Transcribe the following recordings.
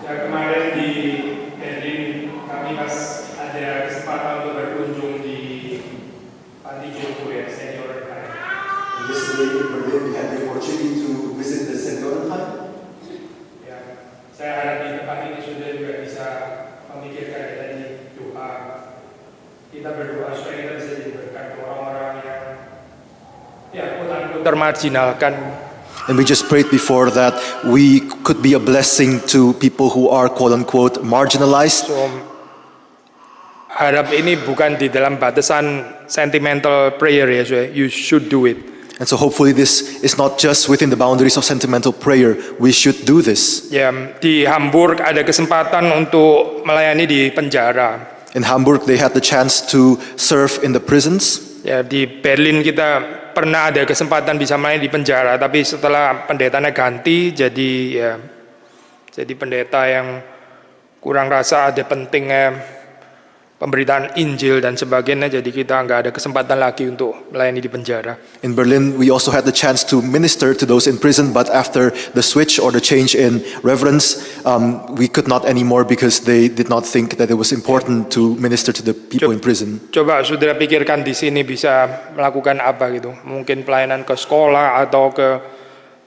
Kemarin di Berlin kami pas ada kesempatan untuk berkunjung di panti jompo ya, Seniorenheim. Yesterday in Berlin, we had the opportunity to visit the Seniorenheim. Ya, saya harap di tempat ini sudah juga bisa memikirkan ya tadi doa. Kita berdoa supaya kita bisa jadi berkat orang-orang yang ya termarginalkan. And we just prayed before that we could be a blessing to people who are quote-unquote marginalized. So, harap ini bukan di dalam batasan sentimental prayer ya, so you should do it. And so hopefully this is not just within the boundaries of sentimental prayer. We should do this. Ya, di Hamburg ada kesempatan untuk melayani di penjara. In Hamburg, they had the chance to serve in the prisons. Ya, di Berlin kita pernah ada kesempatan bisa melayani di penjara, tapi setelah pendetanya ganti, jadi pendeta yang kurang rasa ada pentingnya pemberitaan Injil dan sebagainya, jadi kita nggak ada kesempatan lagi untuk melayani di penjara. In Berlin, we also had the chance to minister to those in prison, but after the switch or the change in reverence, we could not anymore because they did not think that it was important to minister to the people in prison. Coba saudara pikirkan di sini bisa melakukan apa gitu? Mungkin pelayanan ke sekolah atau ke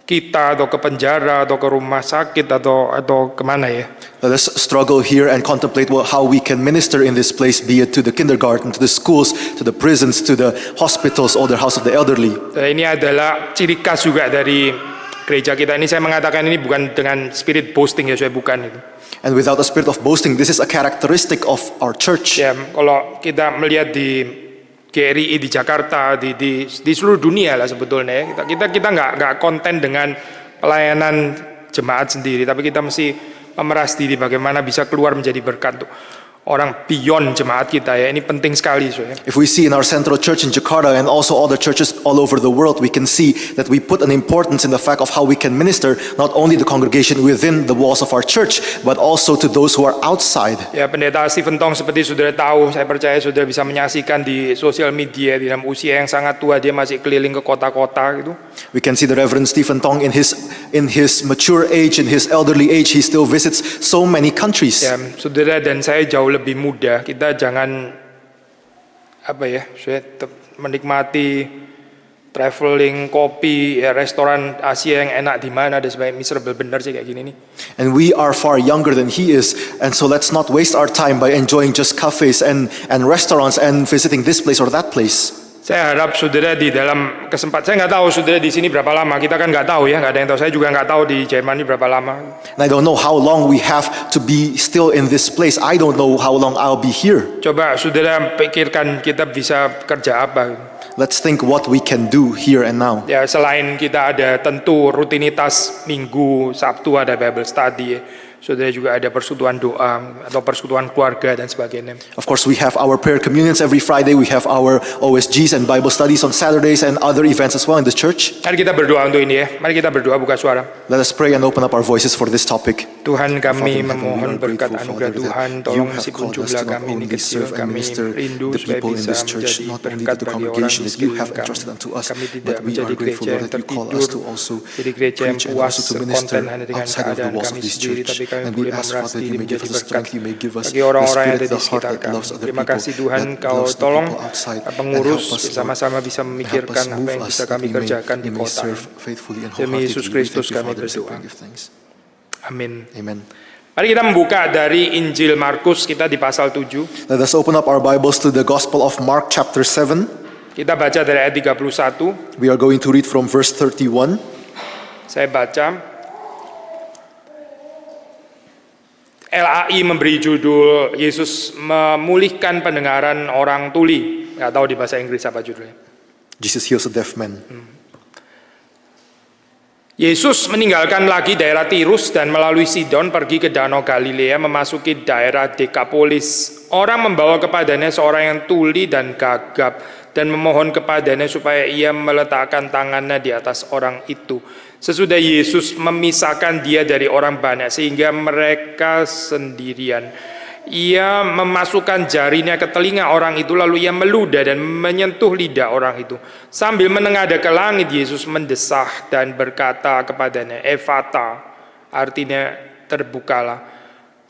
kita atau ke penjara atau ke rumah sakit atau kemana ya? Let us struggle here and contemplate how we can minister in this place, be it to the kindergarten, to the schools, to the prisons, to the hospitals, or the house of the elderly. Ini adalah ciri khas juga dari gereja kita. Ini saya mengatakan ini bukan dengan spirit boasting ya, saya bukan itu. And without a spirit of boasting, this is a characteristic of our church. Ya, kalau kita melihat di GRI di Jakarta, di seluruh dunia lah sebetulnya, kita nggak konten dengan pelayanan jemaat sendiri, tapi kita mesti memeras diri bagaimana bisa keluar menjadi berkat untuk orang beyond jemaat kita ya. Ini penting sekali soalnya. If we see in our central church in Jakarta and also other churches all over the world, we can see that we put an importance in the fact of how we can minister not only the congregation within the walls of our church, but also to those who are outside. Ya, Pendeta Stephen Tong seperti saudara tahu, saya percaya saudara bisa menyaksikan di sosial media, di dalam usia yang sangat tua dia masih keliling ke kota-kota gitu. We can see the Reverend Stephen Tong in his mature age, in his elderly age, he still visits so many countries. Ya, saudara dan saya jauh lebih muda, kita jangan menikmati traveling, kopi, ya, restoran Asia yang enak di mana, ada sebagai miserable bener sih kayak gini nih. And we are far younger than he is, and so let's not waste our time by enjoying just cafes and restaurants and visiting this place or that place. Saya harap saudara di dalam kesempatan, saya nggak tahu saudara di sini berapa lama, kita kan nggak tahu ya, nggak ada yang tahu. Saya juga nggak tahu di Jerman ini berapa lama. And I don't know how long we have to be still in this place. I don't know how long I'll be here. Coba saudara pikirkan kita bisa kerja apa. Let's think what we can do here and now. Ya, selain kita ada tentu rutinitas Minggu, Sabtu ada Bible study ya. Saudara juga ada persekutuan doa atau persekutuan keluarga dan sebagainya. Of course, we have our prayer communions every Friday. We have our OSGs and Bible studies on Saturdays and other events as well in the church. Mari kita berdoa untuk ini ya. Mari kita berdoa, buka suara. Let us pray and open up our voices for this topic. Tuhan, kami memohon berkat anugerah Tuhan, tolong meskipun jumlah kami ini kecil, kami rindu supaya bisa menjadi berkat bagi orang di sekeliling kami. Kami tidak menjadi gereja yang tertidur, jadi gereja yang puas konten hanya dengan keadaan kami sendiri, tapi kami boleh memeras diri menjadi berkat bagi orang-orang yang ada di sekitar kami. Terima kasih Tuhan, Kau tolong pengurus bersama-sama bisa memikirkan apa yang bisa kami kerjakan di kota. Demi Yesus Kristus kami berdoa. Amin. Amen. Mari kita membuka dari Injil Markus, kita di pasal 7. Let us open up our Bibles to the Gospel of Mark chapter 7. Kita baca dari ayat 31. We are going to read from verse 31. Saya baca. LAI memberi judul Yesus memulihkan pendengaran orang tuli. Nggak tahu di bahasa Inggris apa judulnya. Jesus heals a deaf man. Yesus meninggalkan lagi daerah Tirus dan melalui Sidon pergi ke Danau Galilea memasuki daerah Dekapolis. Orang membawa kepadanya seorang yang tuli dan gagap dan memohon kepadanya supaya ia meletakkan tangannya di atas orang itu. Sesudah Yesus memisahkan dia dari orang banyak sehingga mereka sendirian. Ia memasukkan jarinya ke telinga orang itu, lalu ia meludah dan menyentuh lidah orang itu. Sambil menengadah ke langit, Yesus mendesah dan berkata kepadanya, Ephata, artinya terbukalah.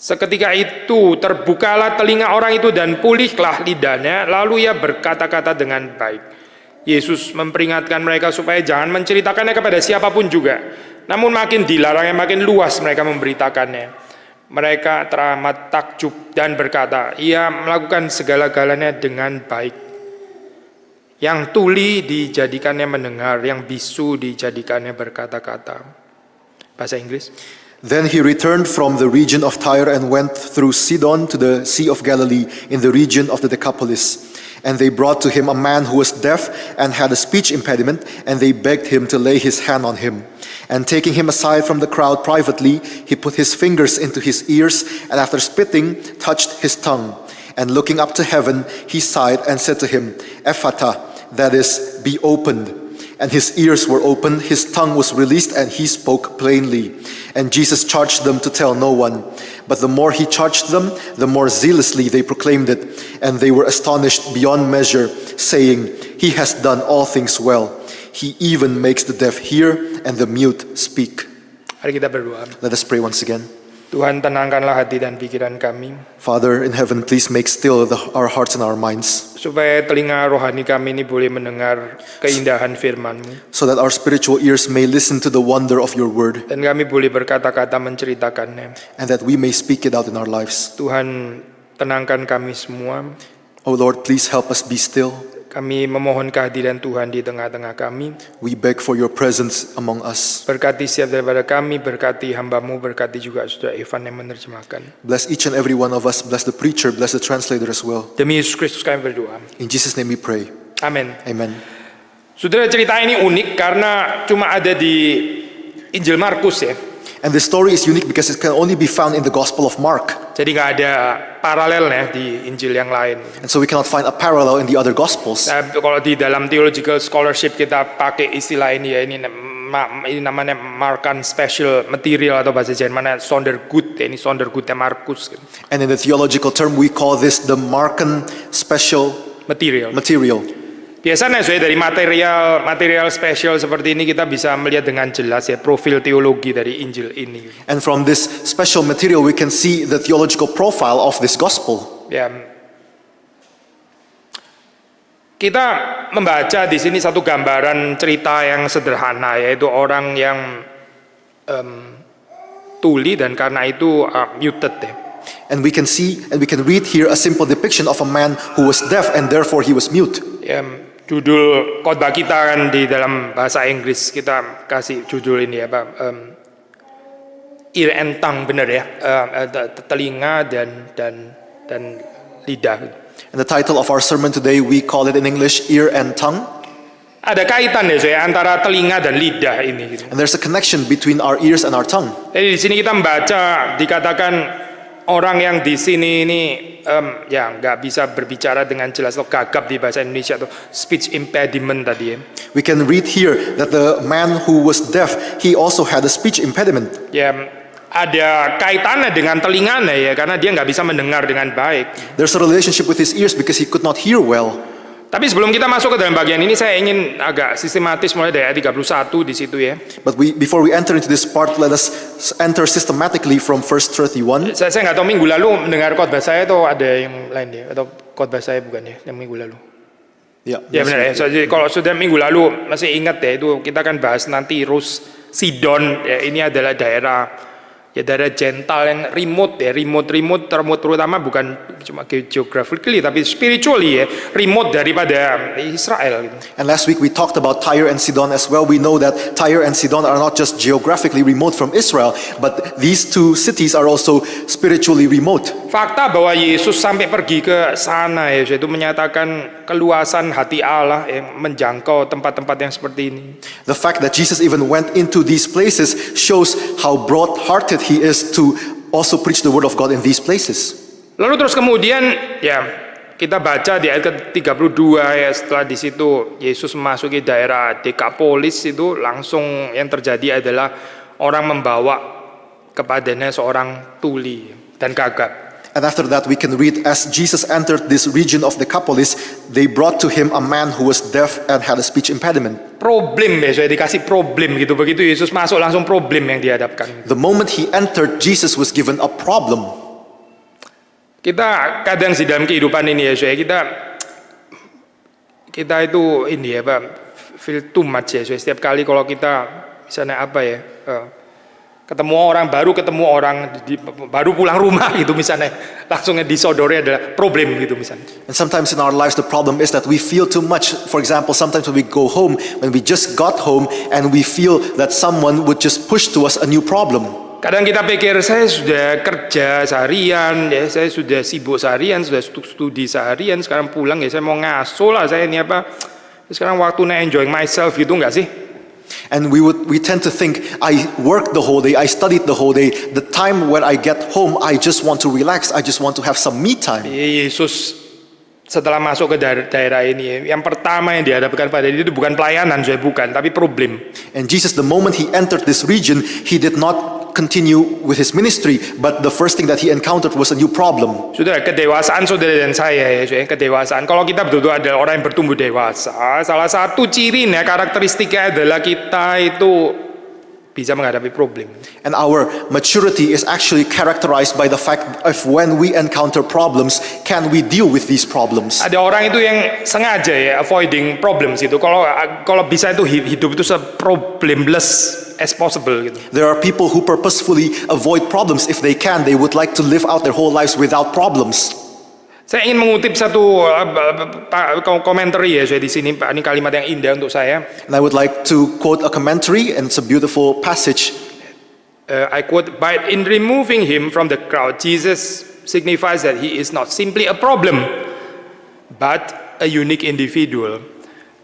Seketika itu terbukalah telinga orang itu dan pulihlah lidahnya, lalu ia berkata-kata dengan baik. Yesus memperingatkan mereka supaya jangan menceritakannya kepada siapapun juga. Namun makin dilarangnya, makin luas mereka memberitakannya. Mereka teramat takjub dan berkata, ia melakukan segala-galanya dengan baik. Yang tuli dijadikannya mendengar, yang bisu dijadikannya berkata-kata. Bahasa Inggris. Then he returned from the region of Tyre and went through Sidon to the Sea of Galilee in the region of the Decapolis. And they brought to him a man who was deaf and had a speech impediment, and they begged him to lay his hand on him. And taking him aside from the crowd privately, he put his fingers into his ears, and after spitting, touched his tongue. And looking up to heaven, he sighed and said to him, Ephata, that is, be opened. And his ears were opened, his tongue was released, and he spoke plainly. And Jesus charged them to tell no one. But the more he charged them, the more zealously they proclaimed it. And they were astonished beyond measure, saying, He has done all things well. He even makes the deaf hear and the mute speak. Mari kita berdoa. Let us pray once again. Tuhan, tenangkanlah hati dan pikiran kami, Father in heaven, please make still our hearts and our minds, supaya telinga rohani kami ini boleh mendengar keindahan firman-Mu, so that our spiritual ears may listen to the wonder of your word, dan kami boleh berkata-kata menceritakannya. and that we may speak it out in our lives. Tuhan, tenangkan kami semua. Oh Lord, please help us be still. Kami memohon kehadiran Tuhan di tengah-tengah kami. We beg for your presence among us. Berkati setiap daripada kami, berkati hamba-Mu, berkati juga Saudara Evan yang menerjemahkan. Bless each and every one of us. Bless the preacher. Bless the translator as well. Demi Yesus Kristus kami berdoa. In Jesus' name we pray. Amin. Amen. Saudara, cerita ini unik karena cuma ada di Injil Markus ya. And this story is unique because it can only be found in the Gospel of Mark. Jadi nggak ada paralelnya di Injil yang lain. And so we cannot find a parallel in the other Gospels. Nah, kalau di dalam theological scholarship kita pakai istilah ini ya, ini namanya Markan Special Material atau bahasa Jermannya Sondergut, ya, ini Sondergutnya Markus. Gitu. And in the theological term we call this the Markan Special Material. Biasanya dari material spesial seperti ini kita bisa melihat dengan jelas ya profil teologi dari Injil ini. And from this special material we can see the theological profile of this gospel. Ya. Kita membaca di sini satu gambaran cerita yang sederhana, yaitu orang yang tuli dan karena itu muted ya. And we can see and we can read here a simple depiction of a man who was deaf and therefore he was mute. Ya, judul khotbah kita kan di dalam bahasa Inggris kita kasih judul ini ya Pak, ear and tongue, benar ya, telinga dan lidah. And the title of our sermon today we call it in English ear and tongue. Ada kaitan ya saya antara telinga dan lidah ini. Gitu. And there's a connection between our ears and our tongue. Jadi di sini kita membaca dikatakan orang yang di sini ini ya nggak bisa berbicara dengan jelas atau gagap di bahasa Indonesia atau speech impediment tadi ya. We can read here that the man who was deaf, he also had a speech impediment. Ya, ada kaitannya dengan telinganya ya karena dia nggak bisa mendengar dengan baik. There's a relationship with his ears because he could not hear well. Tapi sebelum kita masuk ke dalam bagian ini, saya ingin agak sistematis mulai dari ayat 31 di situ ya. But before we enter into this part, let us enter systematically from verse 31. Saya nggak tahu minggu lalu mendengar khotbah saya atau ada yang lain ya, atau khotbah saya bukan ya, yang minggu lalu. Ya, benar ya. Jadi kalau sudah minggu lalu masih ingat ya, itu kita akan bahas nanti Sidon ya, ini adalah daerah gentle yang remote terutama bukan cuma geographically tapi spiritually ya, remote daripada Israel gitu. And last week we talked about Tyre and Sidon as well. We know that Tyre and Sidon are not just geographically remote from Israel, but these two cities are also spiritually remote. Fakta bahwa Yesus sampai pergi ke sana ya, itu menyatakan keluasan hati Allah yang menjangkau tempat-tempat yang seperti ini. The fact that Jesus even went into these places shows how broad-hearted he is to also preach the word of God in these places. Lalu terus kemudian ya kita baca di ayat ke-32 ya, setelah di situ Yesus memasuki daerah Decapolis, itu langsung yang terjadi adalah orang membawa kepadanya seorang tuli dan gagap. And after that we can read, as Jesus entered this region of Decapolis, they brought to him a man who was deaf and had a speech impediment. Problem ya, saya dikasih problem gitu. Begitu Yesus masuk langsung problem yang dihadapkan. The moment he entered, Jesus was given a problem. Kita kadang sih dalam kehidupan ini ya, saya kita itu ini ya, Pak, feel too much ya. Setiap kali kalau kita misalnya apa ya, ketemu orang baru pulang rumah gitu misalnya, langsung disodori adalah problem gitu misalnya. And sometimes in our lives the problem is that we feel too much. For example, sometimes when we go home, when we just got home and we feel that someone would just push to us a new problem. Kadang kita pikir saya sudah kerja seharian, ya saya sudah sibuk seharian, sudah studi seharian, sekarang pulang ya saya mau ngasuh lah, saya ini apa, sekarang waktunya enjoying myself gitu enggak sih? And we tend to think, I worked the whole day, I studied the whole day, the time when I get home, I just want to relax, I just want to have some me time. Yesus setelah masuk ke daerah ini, yang pertama yang dihadapkan pada dia itu bukan pelayanan, saya bukan, tapi problem. And Jesus, the moment he entered this region, he did not continue with his ministry, but the first thing that he encountered was a new problem. Saudara, kedewasaan saudara dan saya ya, kedewasaan. Kalau kita betul-betul adalah orang yang bertumbuh dewasa, salah satu cirinya, karakteristiknya adalah kita itu bisa menghadapi problem. And our maturity is actually characterized by the fact of when we encounter problems, can we deal with these problems? Ada orang itu yang sengaja ya avoiding problems itu. Kalau bisa itu hidup itu se-problemless as possible gitu. There are people who purposefully avoid problems. If they can, they would like to live out their whole lives without problems. Saya ingin mengutip satu komentari ya, saya di sini. Ini kalimat yang indah untuk saya. And I would like to quote a commentary, and it's a beautiful passage. I quote, "By in removing him from the crowd, Jesus signifies that he is not simply a problem, but a unique individual."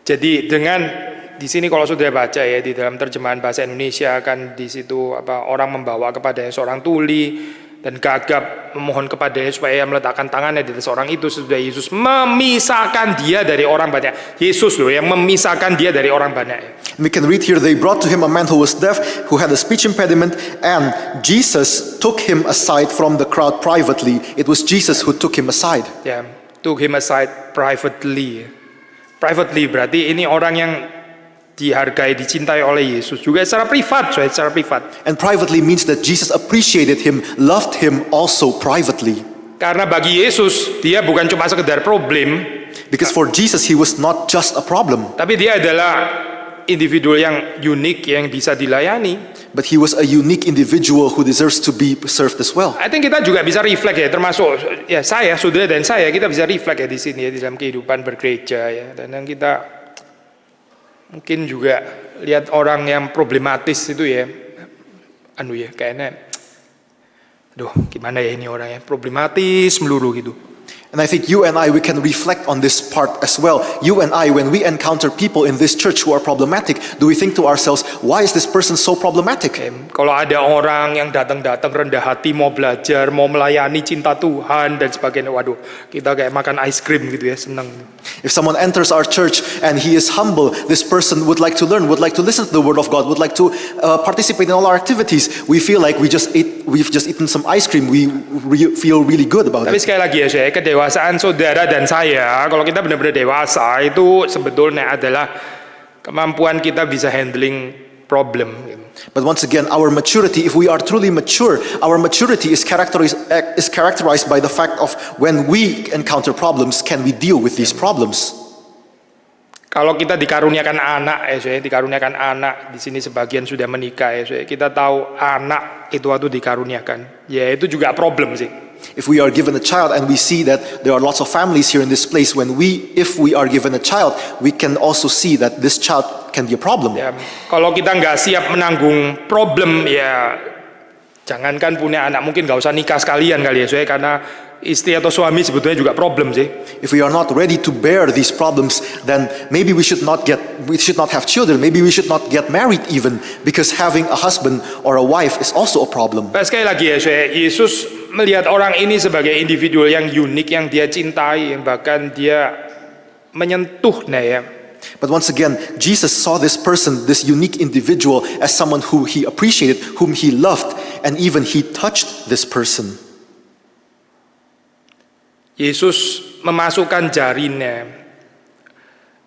Jadi dengan di sini kalau sudah baca ya di dalam terjemahan bahasa Indonesia kan di situ orang membawa kepadanya seorang tuli dan gagap memohon kepadanya supaya meletakkan tangannya di atas orang itu. Sesudah Yesus memisahkan dia dari orang banyak. Yesus loh yang memisahkan dia dari orang banyak. We can read here, they brought to him a man who was deaf, who had a speech impediment, and Jesus took him aside from the crowd privately. It was Jesus who took him aside. Ya, took him aside privately. Privately berarti ini orang yang dihargai, dicintai oleh Yesus juga secara privat, secara privat. And privately means that Jesus appreciated him, loved him also privately. Karena bagi Yesus dia bukan cuma sekedar problem, because for Jesus he was not just a problem, tapi dia adalah individu yang unik yang bisa dilayani. but he was a unique individual who deserves to be served as well. I think kita juga bisa reflect ya, termasuk ya saya, saudara dan saya, kita bisa reflect ya di sini ya di dalam kehidupan bergereja ya, dan kita mungkin juga lihat orang yang problematis itu ya, kayaknya, gimana ya ini orang yang problematis melulu gitu. And I think you and I, we can reflect on this part as well. You and I, when we encounter people in this church who are problematic, do we think to ourselves, why is this person so problematic? Kalau ada orang yang datang rendah hati, mau belajar, mau melayani, cinta Tuhan dan sebagainya, waduh, kita kayak makan ice cream gitu ya, senang. If someone enters our church and he is humble, this person would like to learn, would like to listen to the word of God, would like to participate in all our activities. We feel like we've just eaten some ice cream. We feel really good about Tapi it. sekali lagi ya, saya kedewasaan saudara dan saya, kalau kita benar-benar dewasa itu sebetulnya adalah kemampuan kita bisa handling problem. But once again, our maturity, if we are truly mature, our maturity is characterized by the fact of when we encounter problems, can we deal with these problems? Kalau kita dikaruniakan anak dikaruniakan anak, di sini sebagian sudah menikah kita tahu anak itu waktu dikaruniakan, ya itu juga problem sih. If we are given a child and we see that there are lots of families here in this place, if we are given a child, we can also see that this child can be a problem. Ya, kalau kita nggak siap menanggung problem, ya jangankan punya anak, mungkin nggak usah nikah sekalian kali ya, karena istri atau suami sebetulnya juga problem sih. If we are not ready to bear these problems, then maybe we should not have children. Maybe we should not get married even, because having a husband or a wife is also a problem. Sekali lagi ya, Yesus melihat orang ini sebagai individu yang unik, yang dia cintai, yang bahkan dia menyentuhnya ya. But once again, Jesus saw this person, this unique individual, as someone who he appreciated, whom he loved, and even he touched this person. Yesus memasukkan jarinya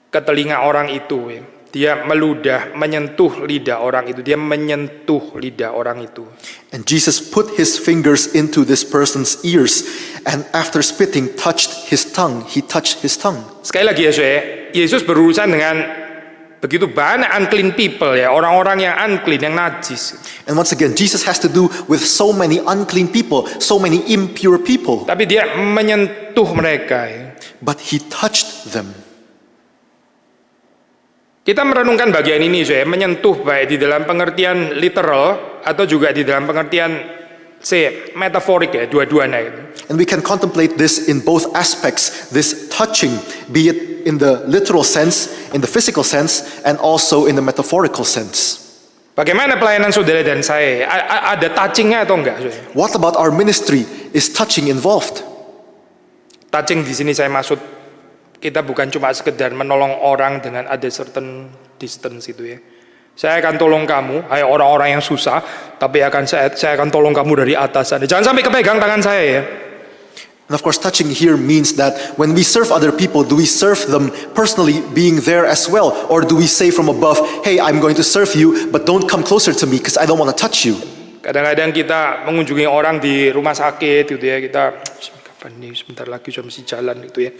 ke telinga orang itu. Dia meludah, menyentuh lidah orang itu. Dia menyentuh lidah orang itu. And Jesus put his fingers into this person's ears, and after spitting, touched his tongue. He touched his tongue. Sekali lagi ya, Yesus berurusan dengan begitu banyak unclean people ya, orang-orang yang unclean, yang najis. And once again, Jesus has to do with so many unclean people, so many impure people. Tapi dia menyentuh mereka ya. But he touched them. Kita merenungkan bagian ini, menyentuh baik di dalam pengertian literal atau juga di dalam pengertian metaforik ya, dua-duanya itu. And we can contemplate this in both aspects, this touching, be it in the literal sense, in the physical sense, and also in the metaphorical sense. Bagaimana pelayanan saudara dan saya? Ada touchingnya atau enggak? What about our ministry? Is touching involved? Touching di sini saya maksud kita bukan cuma sekedar menolong orang dengan ada certain distance itu ya. Saya akan tolong kamu, hai orang-orang yang susah, tapi saya akan tolong kamu dari atas sana. Jangan sampai kepegang tangan saya ya. And of course, touching here means that when we serve other people, do we serve them personally being there as well? Or do we say from above, hey, I'm going to serve you, but don't come closer to me because I don't want to touch you? Kadang-kadang kita mengunjungi orang di rumah sakit gitu ya, kita kapan nih sebentar lagi sudah mesti jalan gitu ya.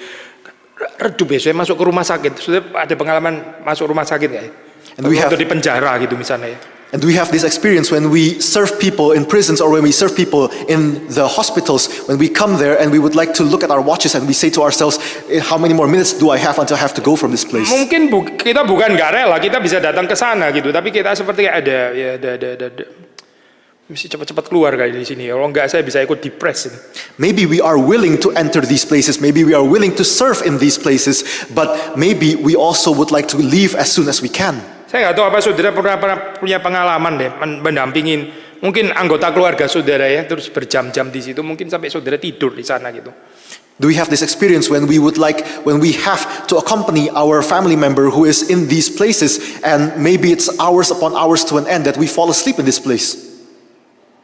Redup ya, saya masuk ke rumah sakit. Sudah ada pengalaman masuk rumah sakit nggak ya? Atau di penjara gitu misalnya ya. And we have this experience when we serve people in prisons or when we serve people in the hospitals, when we come there and we would like to look at our watches and we say to ourselves, how many more minutes do I have until I have to go from this place? Mungkin kita bukan nggak rela, kita bisa datang ke sana gitu, tapi kita seperti ada mesti cepat-cepat keluar kayak di sini. Kalau enggak saya bisa ikut depres ini. Maybe we are willing to enter these places, maybe we are willing to serve in these places, but maybe we also would like to leave as soon as we can. Saya nggak tahu apa saudara pernah punya pengalaman deh mendampingin mungkin anggota keluarga saudara ya, terus berjam-jam di situ, mungkin sampai saudara tidur di sana gitu. Do we have this experience when we have to accompany our family member who is in these places, and maybe it's hours upon hours to an end that we fall asleep in this place?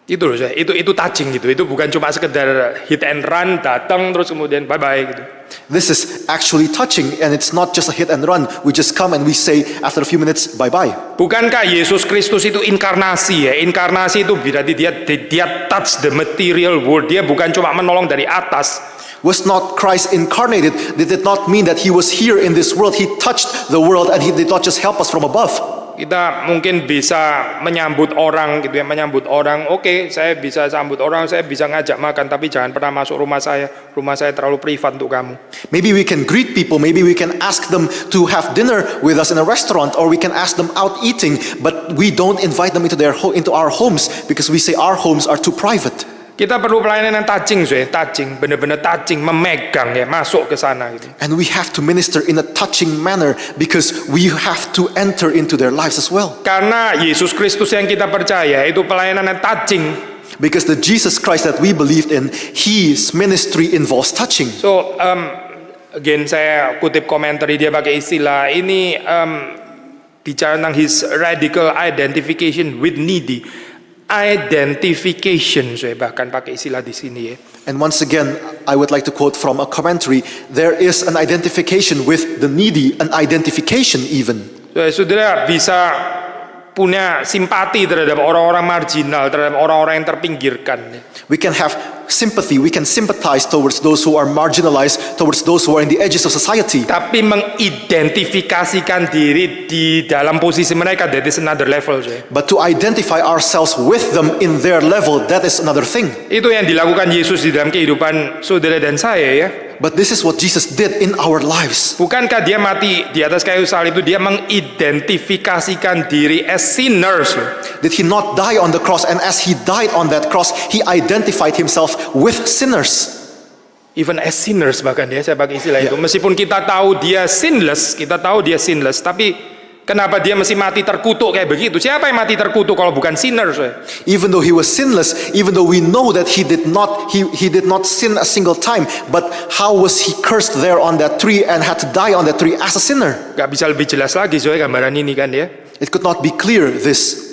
Itu loh, itu touching gitu. Itu bukan cuma sekedar hit and run, datang terus kemudian bye bye gitu. This is actually touching, and it's not just a hit and run. We just come and we say after a few minutes bye bye. Bukankah Yesus Kristus itu inkarnasi ya? Inkarnasi itu berarti dia touch the material world. Dia bukan cuma menolong dari atas. Was not Christ incarnated? Did it not mean that he was here in this world? He touched the world and he did not just help us from above. Kita mungkin bisa menyambut orang gitu ya, menyambut orang. Oke, saya bisa sambut orang, saya bisa ngajak makan, tapi jangan pernah masuk rumah saya. Rumah saya terlalu privat untuk kamu. Maybe we can greet people, maybe we can ask them to have dinner with us in a restaurant, or we can ask them out eating, but we don't invite them into our homes because we say our homes are too private. Kita perlu pelayanan yang touching, benar-benar touching, memegang ya, masuk ke sana gitu. And we have to minister in a touching manner because we have to enter into their lives as well. Karena Yesus Kristus yang kita percaya itu pelayanan yang touching. Because the Jesus Christ that we believed in, his ministry involves touching. So, again saya kutip komentar dia pakai istilah ini bicara tentang his radical identification with needy. Identification, saya bahkan pakai istilah di sini ya. And once again, I would like to quote from a commentary. There is an identification with the needy, an identification even. Saudara bisa punya simpati terhadap orang-orang marginal, terhadap orang-orang yang terpinggirkan. We can have sympathy, we can sympathize towards those who are marginalized, towards those who are in the edges of society. Tapi mengidentifikasikan diri di dalam posisi mereka, that is another level. But to identify ourselves with them in their level, that is another thing. Itu yang dilakukan Yesus di dalam kehidupan saudara dan saya ya. But this is what Jesus did in our lives. Bukankah dia mati di atas kayu salib itu dia mengidentifikasikan diri as sinners? Did he not die on the cross, and as he died on that cross, he identified himself with sinners? Even as sinners bahkan ya, saya pakai istilah itu. Meskipun kita tahu dia sinless, tapi kenapa dia mesti mati terkutuk kayak begitu? Siapa yang mati terkutuk kalau bukan sinners? Even though he was sinless, even though we know that he did not sin a single time, but how was he cursed there on that tree and had to die on that tree as a sinner? Gak bisa lebih jelas lagi soalnya gambaran ini kan ya. It could not be clearer this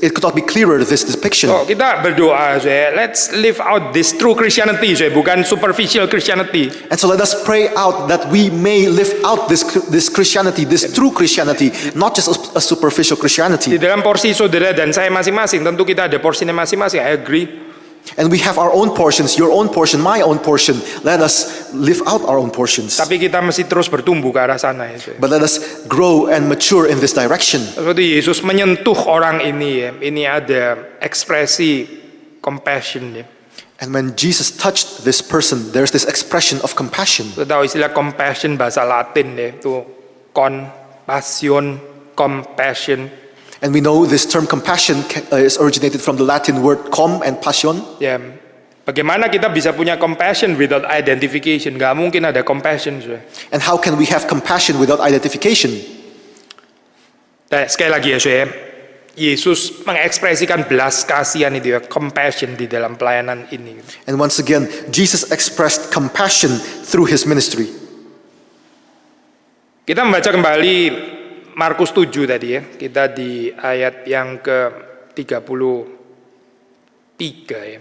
depiction. So, kita berdoa, let's live out this true Christianity, bukan superficial Christianity. And so let us pray out that we may live out this Christianity, this true Christianity, not just a superficial Di Christianity. dalam porsi saudara dan saya masing-masing, tentu kita ada porsinya masing-masing, I agree. And we have our own portions, your own portion, my own portion. Let us live out our own portions. Tapi kita mesti terus bertumbuh ke arah sana, But let us grow and mature in this direction. Seperti Yesus menyentuh orang ini, ini ada ekspresi compassion. And when Jesus touched this person, there's this expression of compassion. Kita tahu istilah compassion bahasa Latin itu compassion. And we know this term compassion is originated from the Latin word com and passion. Ya, bagaimana kita bisa punya compassion without identification? Gak mungkin ada compassion. And how can we have compassion without identification? Nah, sekali lagi ya, Yesus mengekspresikan belas kasihan itu compassion di dalam pelayanan ini. And once again, Jesus expressed compassion through his ministry. Kita membaca kembali Markus 7 tadi ya. Kita di ayat yang ke-33 ya.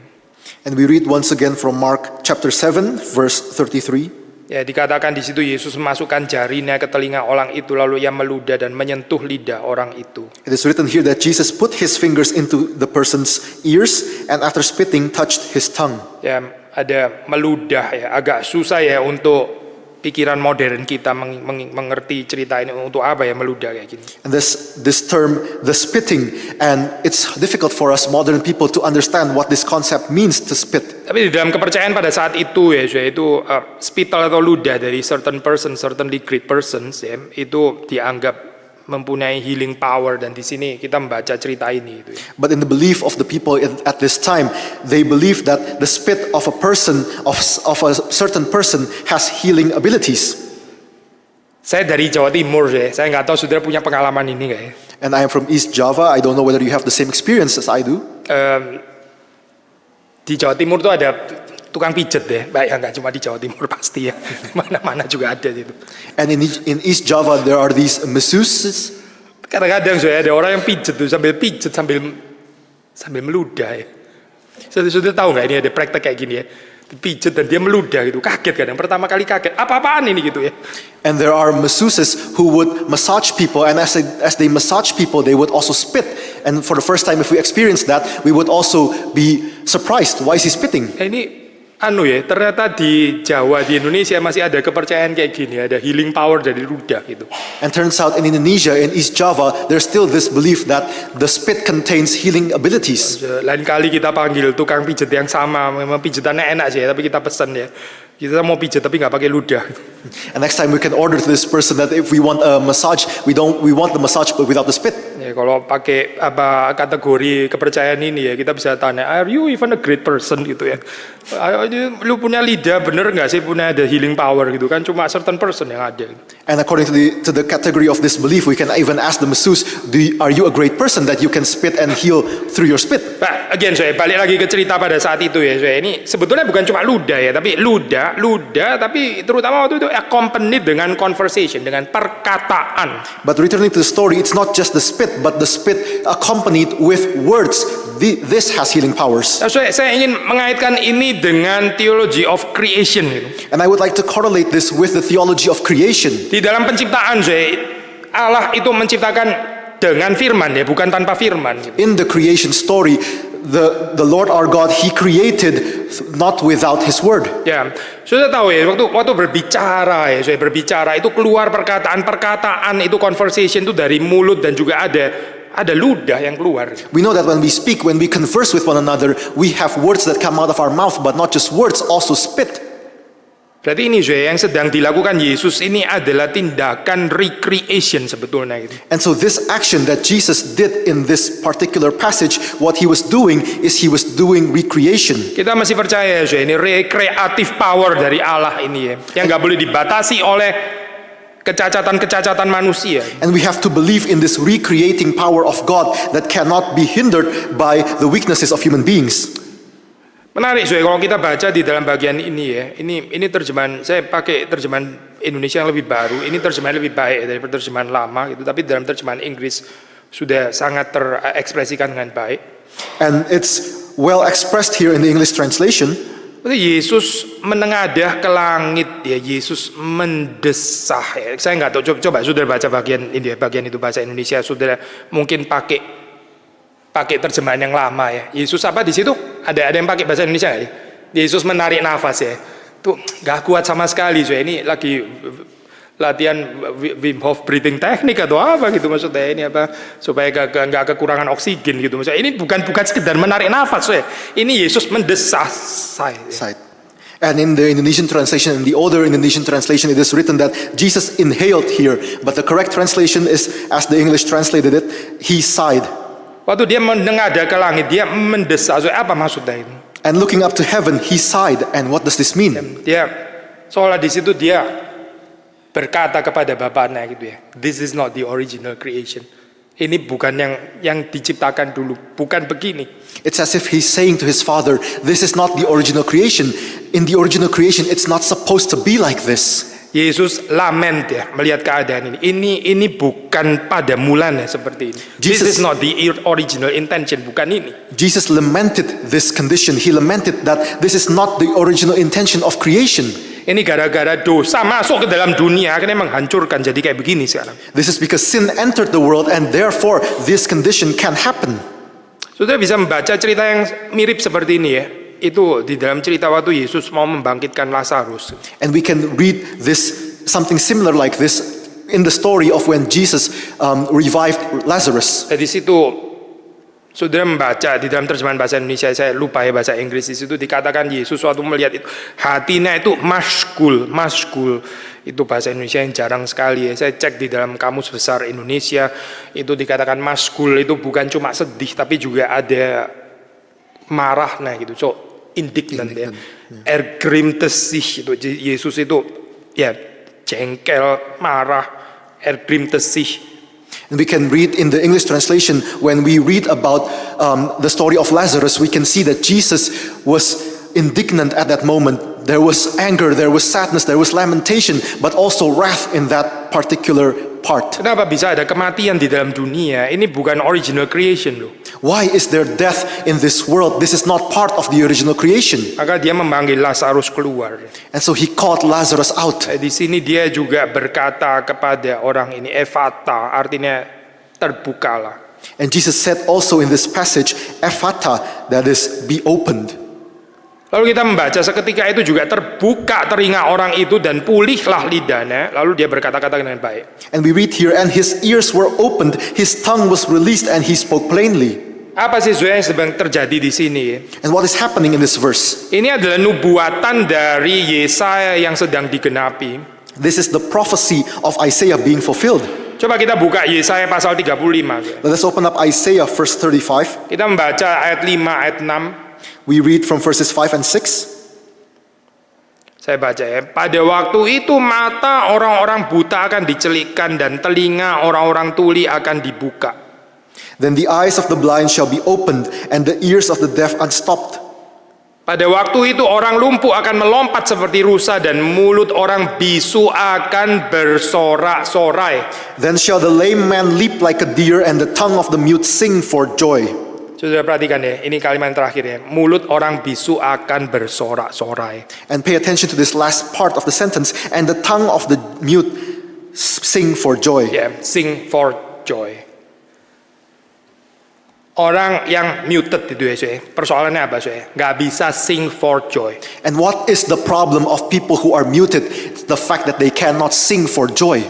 And we read once again from Mark chapter 7 verse 33. Ya, dikatakan di situ Yesus memasukkan jarinya ke telinga orang itu lalu ia meludah dan menyentuh lidah orang itu. It is written here that Jesus put his fingers into the person's ears and after spitting touched his tongue. Ya, ada meludah ya, agak susah ya untuk pikiran modern kita mengerti cerita ini untuk apa ya meludah kayak gini. And this term, the spitting, and it's difficult for us modern people to understand what this concept means to spit. Tapi di dalam kepercayaan pada saat itu ya, itu spittle atau ludah dari certain person, certainly great persons ya, itu dianggap mempunyai healing power dan di sini kita membaca cerita ini. But in the belief of the people at this time, they believe that the spit of a person, of a certain person, has healing abilities. Saya dari Jawa Timur ya, saya nggak tahu saudara punya pengalaman ini nggak ya? And I am from East Java. I don't know whether you have the same experience as I do. Di Jawa Timur tuh ada tukang pijet deh, baik ya nggak cuma di Jawa Timur pasti ya, mana-mana juga ada gitu. And in East Java there are these masseuses. Kadang-kadang ada orang yang pijet tuh sambil meludah ya. Sudah tahu nggak ini ada praktek kayak gini ya? Pijet dan dia meludah gitu, kaget kadang. Pertama kali kaget, apa-apaan ini gitu ya. And there are masseuses who would massage people, and as they massage people, they would also spit. And for the first time, if we experience that, we would also be surprised. Why is he spitting? Ini ternyata di Jawa, di Indonesia masih ada kepercayaan kayak gini, ada healing power dari ludah gitu. And turns out in Indonesia, in East Java, there's still this belief that the spit contains healing abilities. Lain kali kita panggil tukang pijet yang sama, memang pijetannya enak sih, tapi kita pesan ya, kita mau pijet tapi nggak pakai ludah. And next time we can order to this person that if we want a massage, we want the massage but without the spit. Ya, kalau pakai kategori kepercayaan ini ya, kita bisa tanya, are you even a great person gitu ya? Lu punya lidah bener nggak sih, punya ada healing power gitu kan? Cuma certain person yang ada. And according to the category of this belief, we can even ask the masseuse, are you a great person that you can spit and heal through your spit? Pak, again saya balik lagi ke cerita pada saat itu ya, saya ini sebetulnya bukan cuma ludah ya, tapi ludah, tapi terutama waktu itu accompanied dengan conversation, dengan perkataan. But returning to the story, it's not just the spit, but the spit accompanied with words. This has healing powers. Nah, saya ingin mengaitkan ini dengan theology of creation. And I would like to correlate this with the theology of creation. Di dalam penciptaan, Allah itu menciptakan dengan firman ya, bukan tanpa firman. In the creation story, the Lord our God, He created not without His word. Ya, sudah tahu ya, waktu berbicara ya, saya berbicara itu keluar perkataan itu conversation itu dari mulut dan juga ada ludah yang keluar. We know that when we speak, when we converse with one another, we have words that come out of our mouth, but not just words, also spit. Berarti ini yang sedang dilakukan Yesus ini adalah tindakan recreation sebetulnya gitu. And so this action that Jesus did in this particular passage, what He was doing is He was doing recreation. Kita masih percaya ini recreative power dari Allah ini ya, yang nggak boleh dibatasi oleh kecacatan manusia. And we have to believe in this recreating power of God that cannot be hindered by the weaknesses of human beings. Menarik kalau kita baca di dalam bagian ini ya. Ini terjemahan, saya pakai terjemahan Indonesia yang lebih baru. Ini terjemahan lebih baik dari terjemahan lama gitu, tapi dalam terjemahan Inggris sudah sangat terekspresikan dengan baik. And it's well expressed here in the English translation. Yesus menengadah ke langit, ya, Yesus mendesah. Ya. Saya nggak tahu, coba saudara baca bagian ini, bagian itu bahasa Indonesia, saudara mungkin pakai terjemahan yang lama ya. Yesus apa di situ? Ada yang pakai bahasa Indonesia nggak ya? Yesus menarik nafas ya. Tuh nggak kuat sama sekali, so ini lagi latihan Wim Hof breathing technique atau apa gitu maksudnya, ini apa supaya nggak kekurangan oksigen gitu maksudnya. Ini bukan sekedar menarik nafas, ini Yesus mendesah saya. And in the Indonesian translation, in the older Indonesian translation, it is written that Jesus inhaled here, but the correct translation is, as the English translated it, he sighed. Waktu dia menengadah ke langit, dia mendesah. So, apa maksudnya itu? And looking up to heaven, he sighed. And what does this mean? Dia soalnya di situ dia berkata kepada Bapaknya gitu ya, this is not the original creation. Ini bukan yang diciptakan dulu, bukan begini. It's as if he's saying to his father, this is not the original creation. In the original creation, it's not supposed to be like this. Yesus lament ya melihat keadaan ini. Ini bukan pada mulanya seperti ini. This is not the original intention, bukan ini. Jesus lamented this condition. He lamented that this is not the original intention of creation. Ini gara-gara dosa masuk ke dalam dunia, akhirnya menghancurkan jadi kayak begini sekarang. This is because sin entered the world and therefore this condition can happen. Saudara bisa membaca cerita yang mirip seperti ini ya. Itu di dalam cerita waktu Yesus mau membangkitkan Lazarus. And we can read this, something similar like this, in the story of when Jesus revived Lazarus. Di situ saudara membaca di dalam terjemahan bahasa Indonesia, saya lupa ya bahasa Inggris, di situ dikatakan Yesus waktu melihat itu hatinya itu mashgul. Itu bahasa Indonesia yang jarang sekali ya. Saya cek di dalam kamus besar Indonesia, itu dikatakan mashgul itu bukan cuma sedih tapi juga ada marahnya gitu. So indignant ya. Ergrimtesih itu Yesus itu ya jengkel, marah, ergrimtesih. And we can read in the English translation, when we read about the story of Lazarus, we can see that Jesus was indignant at that moment. There was anger, there was sadness, there was lamentation, but also wrath in that particular part. Kenapa bisa ada kematian di dalam dunia? Ini bukan original creation loh. Why is there death in this world? This is not part of the original creation. Maka dia memanggil Lazarus keluar. And so he called Lazarus out. Di sini dia juga berkata kepada orang ini, Ephata, artinya terbukalah. And Jesus said also in this passage, Ephata, that is, be opened. Lalu kita membaca seketika itu juga terbuka telinga orang itu dan pulihlah lidahnya. Lalu dia berkata-kata dengan baik. And we read here, and his ears were opened, his tongue was released, and he spoke plainly. Apa sih yang sedang terjadi di sini? And what is happening in this verse? Ini adalah nubuatan dari Yesaya yang sedang digenapi. This is the prophecy of Isaiah being fulfilled. Coba kita buka Yesaya pasal 35. Let us open up Isaiah verse 35. Kita membaca ayat 5, ayat 6. We read from verses 5 and 6. Saya baca ya. Pada waktu itu mata orang-orang buta akan dicelikkan dan telinga orang-orang tuli akan dibuka. Then the eyes of the blind shall be opened and the ears of the deaf unstopped. Pada waktu itu orang lumpuh akan melompat seperti rusa dan mulut orang bisu akan bersorak-sorai. Then shall the lame man leap like a deer and the tongue of the mute sing for joy. Sudah perhatikan ya, ini kalimat terakhir ya. Mulut orang bisu akan bersorak-sorai. And pay attention to this last part of the sentence. And the tongue of the mute sing for joy. Yeah, sing for joy. Orang yang muted itu ya, persoalannya apa sih? Gak bisa sing for joy. And what is the problem of people who are muted? It's the fact that they cannot sing for joy.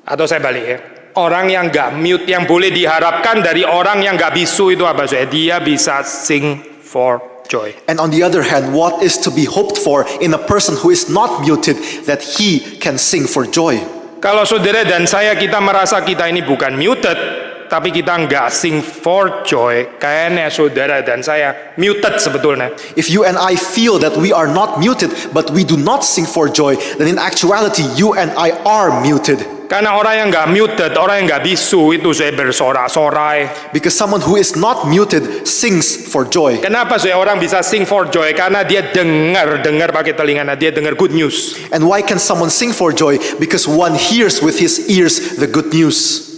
Atau saya balik ya. Orang yang gak mute, yang boleh diharapkan dari orang yang gak bisu itu apa sih? Dia bisa sing for joy. And on the other hand, what is to be hoped for in a person who is not muted, that he can sing for joy? Kalau saudara dan saya kita merasa kita ini bukan muted, tapi kita nggak sing for joy, kayaknya saudara dan saya muted sebetulnya. If you and I feel that we are not muted, but we do not sing for joy, then in actuality, you and I are muted. Karena orang yang nggak muted, orang yang nggak bisu itu saya bersorak-sorai. Because someone who is not muted sings for joy. Kenapa saya orang bisa sing for joy? Karena dia dengar pakai telinganya, dia dengar good news. And why can someone sing for joy? Because one hears with his ears the good news.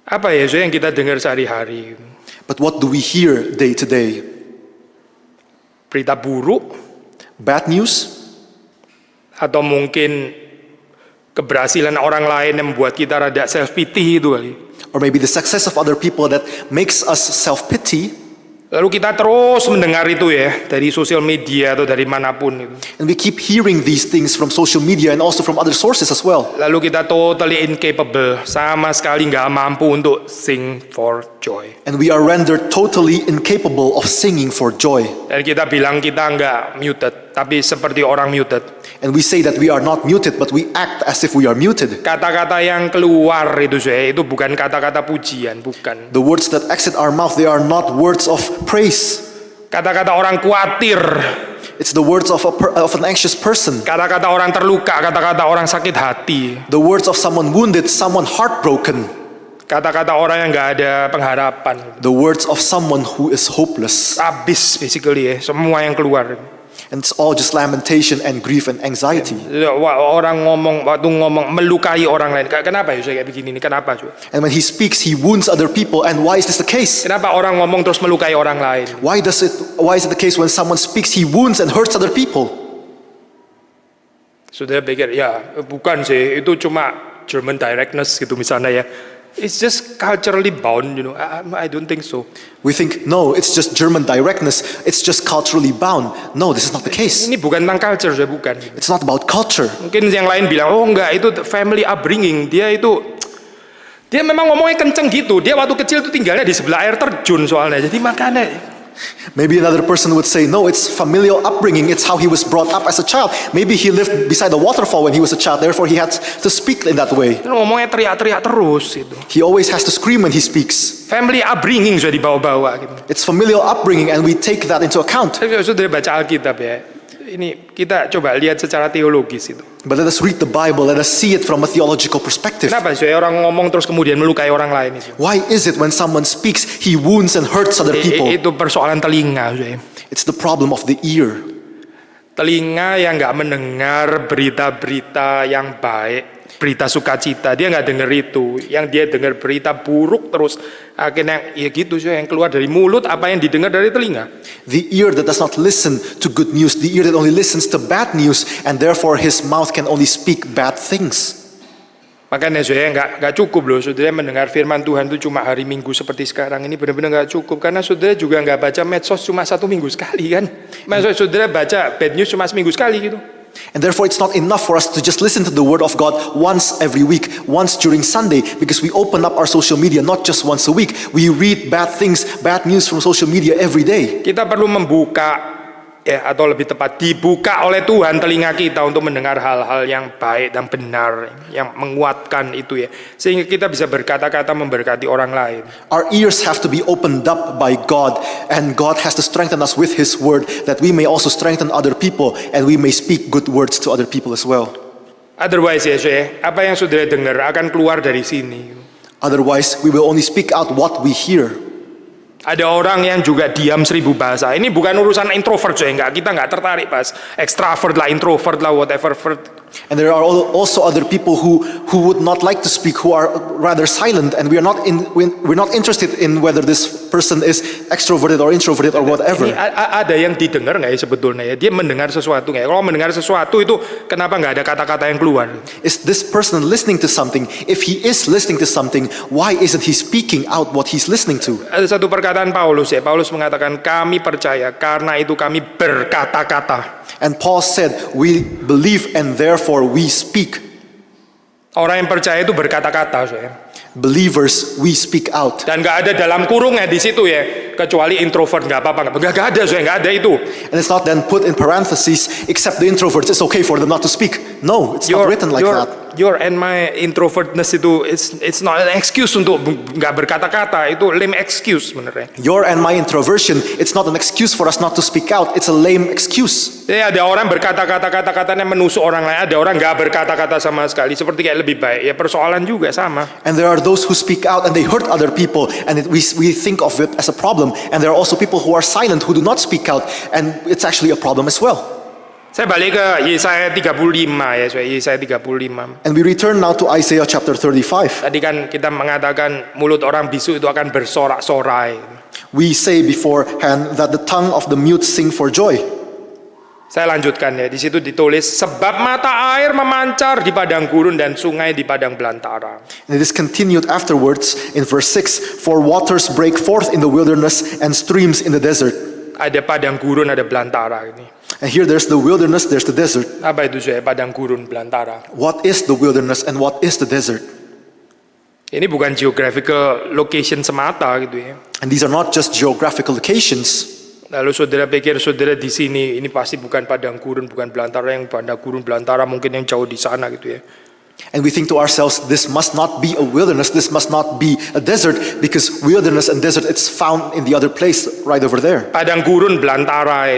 Apa ya yang kita dengar sehari-hari? But what do we hear day to day? Berita buruk Bad news? atau mungkin keberhasilan orang lain yang membuat kita rada self pity itu kali. Or maybe the success of other people that makes us self-pity? Lalu kita terus mendengar itu ya dari sosial media atau dari manapun itu. And we keep hearing these things from social media and also from other sources as well. Lalu kita totally incapable, sama sekali nggak mampu untuk sing for joy. And we are rendered totally incapable of singing for joy. Dan kita bilang kita nggak muted, tapi seperti orang muted. And we say that we are not muted, but we act as if we are muted. Kata-kata yang keluar itu itu bukan kata-kata pujian, bukan. The words that exit our mouth, they are not words of praise. Kata-kata orang khawatir, It's the words of an anxious person. kata-kata orang terluka, kata-kata orang sakit hati, The words of someone wounded, someone heartbroken. kata-kata orang yang nggak ada pengharapan. The words of someone who is hopeless. Habis basically ya, semua yang keluar. And it's all just lamentation and grief and anxiety. Orang waktu ngomong melukai orang lain. Kenapa ya saya kayak begini nih? Kenapa? And when he speaks, he wounds other people. And why is this the case? Kenapa orang ngomong terus melukai orang lain? Why is it the case when someone speaks, he wounds and hurts other people? Sudah pikir ya bukan sih, itu cuma German directness gitu misalnya ya. It's just culturally bound, you know. I don't think so. We think, no, it's just German directness. It's just culturally bound. No, this is not the case. Ini bukan tentang culture, saya bukan. It's not about culture. Mungkin yang lain bilang, oh enggak, itu family upbringing. Dia memang ngomongnya kenceng gitu. Dia waktu kecil itu tinggalnya di sebelah air terjun soalnya. Jadi makanya. Maybe another person would say, no, it's familial upbringing. It's how he was brought up as a child. Maybe he lived beside the waterfall when he was a child. Therefore, he had to speak in that way. Ngomongnya teriak-teriak terus gitu. He always has to scream when he speaks. Family upbringing sudah dibawa-bawa gitu. It's familial upbringing, and we take that into account. Tapi sudah baca Alkitab ya. Ini kita coba lihat secara teologis itu. But let us read the Bible. Let us see it from a theological perspective. Kenapa sih orang ngomong terus kemudian melukai orang lain itu? Why is it when someone speaks, he wounds and hurts other people? Itu persoalan telinga. It's the problem of the ear. Telinga yang nggak mendengar berita-berita yang baik, berita sukacita, dia nggak dengar itu. Yang dia dengar berita buruk terus, akhirnya ya gitu sih yang keluar dari mulut apa yang didengar dari telinga. The ear that does not listen to good news, the ear that only listens to bad news, and therefore his mouth can only speak bad things. Makanya saya nggak cukup loh, saudara mendengar firman Tuhan itu cuma hari Minggu seperti sekarang ini benar-benar nggak cukup karena saudara juga nggak baca medsos cuma 1 minggu sekali kan. Maksudnya saudara baca bad news cuma seminggu sekali gitu. And therefore it's not enough for us to just listen to the word of God once every week, once during Sunday, because we open up our social media not just once a week. We read bad things, bad news from social media every day. Kita perlu membuka atau lebih tepat dibuka oleh Tuhan telinga kita untuk mendengar hal-hal yang baik dan benar, yang menguatkan itu ya, sehingga kita bisa berkata-kata memberkati orang lain. Our ears have to be opened up by God, and God has to strengthen us with His word, that we may also strengthen other people, and we may speak good words to other people as well. Otherwise ya, apa yang saudara dengar akan keluar dari sini. Otherwise, we will only speak out what we hear. Ada orang yang juga diam 1000 bahasa. Ini bukan urusan introvert, kita nggak tertarik pas extrovert lah, introvert lah, whatever. And there are also other people who would not like to speak, who are rather silent, and we're not interested in whether this person is extroverted or introverted or whatever. Ini ada yang didengar nggak ya sebetulnya ya? Dia mendengar sesuatu nggak ya? Kalau mendengar sesuatu itu kenapa nggak ada kata-kata yang keluar? Is this person listening to something? If he is listening to something, why isn't he speaking out what he's listening to? Ada satu perkataan Paulus ya. Paulus mengatakan kami percaya karena itu kami berkata-kata. And Paul said, we believe and therefore we speak. Orang yang percaya itu berkata-kata, Believers, we speak out. Dan nggak ada dalam kurungnya di situ ya, kecuali introvert nggak apa-apa, nggak ada, nggak ada itu. And it's not then put in parentheses, except the introverts, it's okay for them not to speak. No, it's not written like that. Your and my introvertness itu it's not an excuse untuk nggak berkata-kata, itu lame excuse sebenarnya. Your and my introversion, it's not an excuse for us not to speak out, it's a lame excuse. Ya, ada orang berkata-kata-katanya menusuk orang lain, ada orang nggak berkata-kata sama sekali, seperti kayak lebih baik. Ya persoalan juga sama. And there are those who speak out and they hurt other people, and we think of it as a problem. And there are also people who are silent, who do not speak out, and it's actually a problem as well. Saya balik ke Yesaya 35 ya, Yesaya 35. And we return now to Isaiah chapter 35. Tadi kan kita mengatakan mulut orang bisu itu akan bersorak-sorai. We say beforehand that the tongue of the mute sing for joy. Saya lanjutkan ya, di situ ditulis sebab mata air memancar di padang gurun dan sungai di padang belantara. And it is continued afterwards in verse 6, for waters break forth in the wilderness and streams in the desert. Ada padang gurun, ada belantara ini. And here there's the wilderness, there's the desert. Apa itu saya padang gurun belantara? What is the wilderness and what is the desert? Ini bukan geographical location semata gitu ya. And these are not just geographical locations. Lalu saudara pikir saudara di sini ini pasti bukan padang gurun, bukan belantara, yang padang gurun belantara mungkin yang jauh di sana gitu ya. And we think to ourselves, this must not be a wilderness, this must not be a desert, because wilderness and desert, it's found in the other place right over there. Padang gurun belantara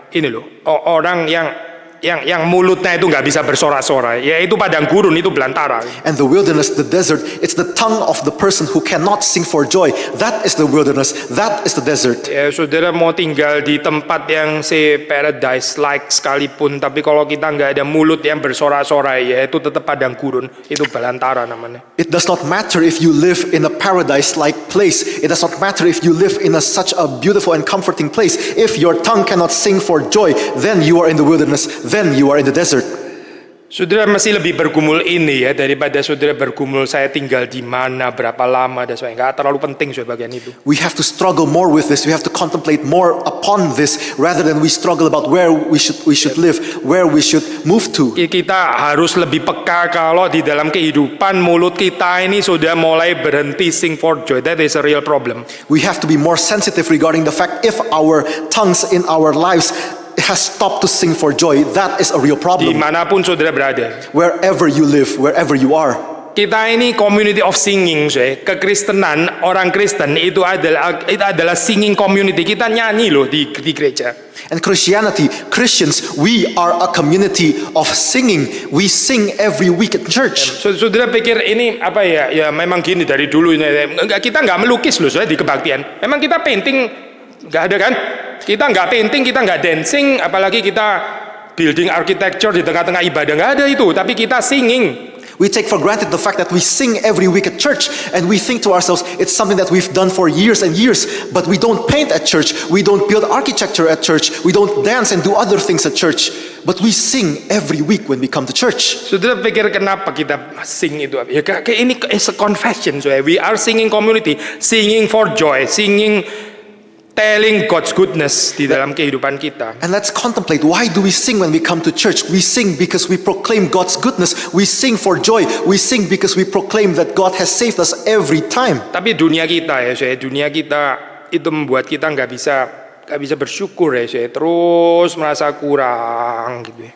ini loh, orang yang mulutnya itu nggak bisa bersorak-sorai, yaitu padang gurun itu belantara. And the wilderness, the desert, it's the tongue of the person who cannot sing for joy. That is the wilderness, that is the desert. Ya, saudara mau tinggal di tempat yang paradise-like sekalipun, tapi kalau kita nggak ada mulut yang bersorak-sorai, ya itu tetap padang gurun, itu belantara namanya. It does not matter if you live in a paradise-like place. It does not matter if you live in such a beautiful and comforting place. If your tongue cannot sing for joy, then you are in the wilderness, then you are in the desert. Saudara masih lebih bergumul ini ya daripada saudara bergumul saya tinggal di mana, berapa lama dan sebagainya. Nggak terlalu penting soal bagian itu. We have to struggle more with this. We have to contemplate more upon this rather than we struggle about where we should live, where we should move to. Kita harus lebih peka kalau di dalam kehidupan mulut kita ini sudah mulai berhenti sing for joy. That is a real problem. We have to be more sensitive regarding the fact if our tongues in our lives has stopped to sing for joy. That is a real problem. Dimanapun saudara berada. Wherever you live, wherever you are. Kita ini community of singing, kekristenan, orang Kristen itu adalah singing community. Kita nyanyi loh di gereja. And Christianity, Christians, we are a community of singing. We sing every week at church. Saudara pikir ini apa ya? Ya memang gini dari dulu ini. Kita nggak melukis loh di kebaktian. Memang kita painting nggak ada kan? Kita nggak painting, kita nggak dancing, apalagi kita building architecture di tengah-tengah ibadah, nggak ada itu. Tapi kita singing. We take for granted the fact that we sing every week at church, and we think to ourselves, it's something that we've done for years and years. But we don't paint at church, we don't build architecture at church, we don't dance and do other things at church. But we sing every week when we come to church. Saudara pikir kenapa kita sing itu? Ya kayak ini is a confession. So we are singing community, singing for joy, singing telling God's goodness di dalam kehidupan kita. And let's contemplate, why do we sing when we come to church? We sing because we proclaim God's goodness. We sing for joy. We sing because we proclaim that God has saved us every time. Tapi dunia kita ya, dunia kita itu membuat kita nggak bisa bersyukur ya, terus merasa kurang gitu ya.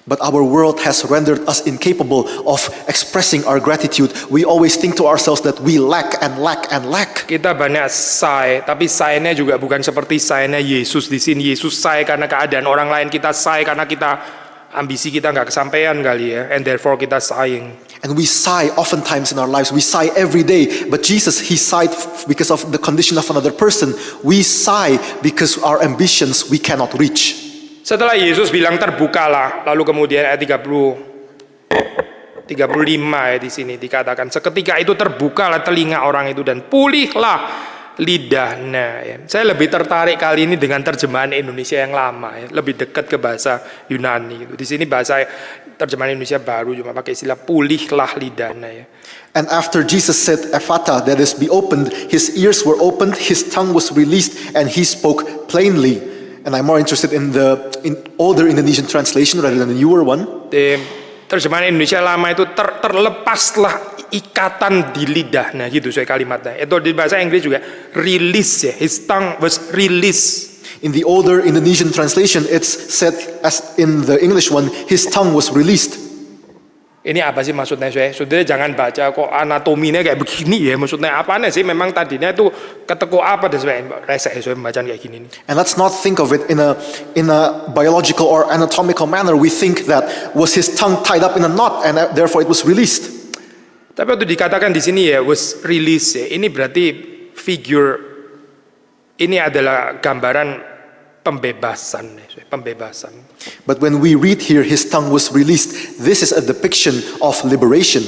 But our world has rendered us incapable of expressing our gratitude. We always think to ourselves that we lack and lack and lack. Kita banyak say, tapi say-nya juga bukan seperti say-nya Yesus di sini. Yesus say karena keadaan orang lain, kita say karena kita ambisi kita nggak kesampaian kali ya, and therefore kita sighing. And we sigh oftentimes in our lives. We sigh every day. But Jesus, he sighed because of the condition of another person. We sigh because our ambitions we cannot reach. Setelah Yesus bilang terbukalah, lalu kemudian ayat 35 ya di sini dikatakan seketika itu terbukalah telinga orang itu dan pulihlah lidahnya. Ya. Saya lebih tertarik kali ini dengan terjemahan Indonesia yang lama, ya. Lebih dekat ke bahasa Yunani. Gitu. Di sini bahasa terjemahan Indonesia baru cuma pakai istilah pulihlah lidahnya. Ya. And after Jesus said, "Ephata," that is, be opened, his ears were opened, his tongue was released, and he spoke plainly. And I'm more interested in the older Indonesian translation rather than the newer one. Terjemahan Indonesia lama itu terlepaslah ikatan di lidahnya gitu saya kalimatnya. Itu di bahasa Inggris juga release ya. His tongue was released. In the older Indonesian translation, it's said as in the English one, his tongue was released. Ini apa sih maksudnya saya? Saudara jangan baca kok anatominya kayak begini ya. Maksudnya apanya sih? Memang tadinya itu keteko apa dan sebagainya. Resek saya bacaan kayak gini. And let's not think of it in a biological or anatomical manner. We think that was his tongue tied up in a knot and therefore it was released. Tapi waktu dikatakan di sini ya was released ya. Ini berarti figure, ini adalah gambaran pembebasan, pembebasan. But when we read here, his tongue was released, this is a depiction of liberation.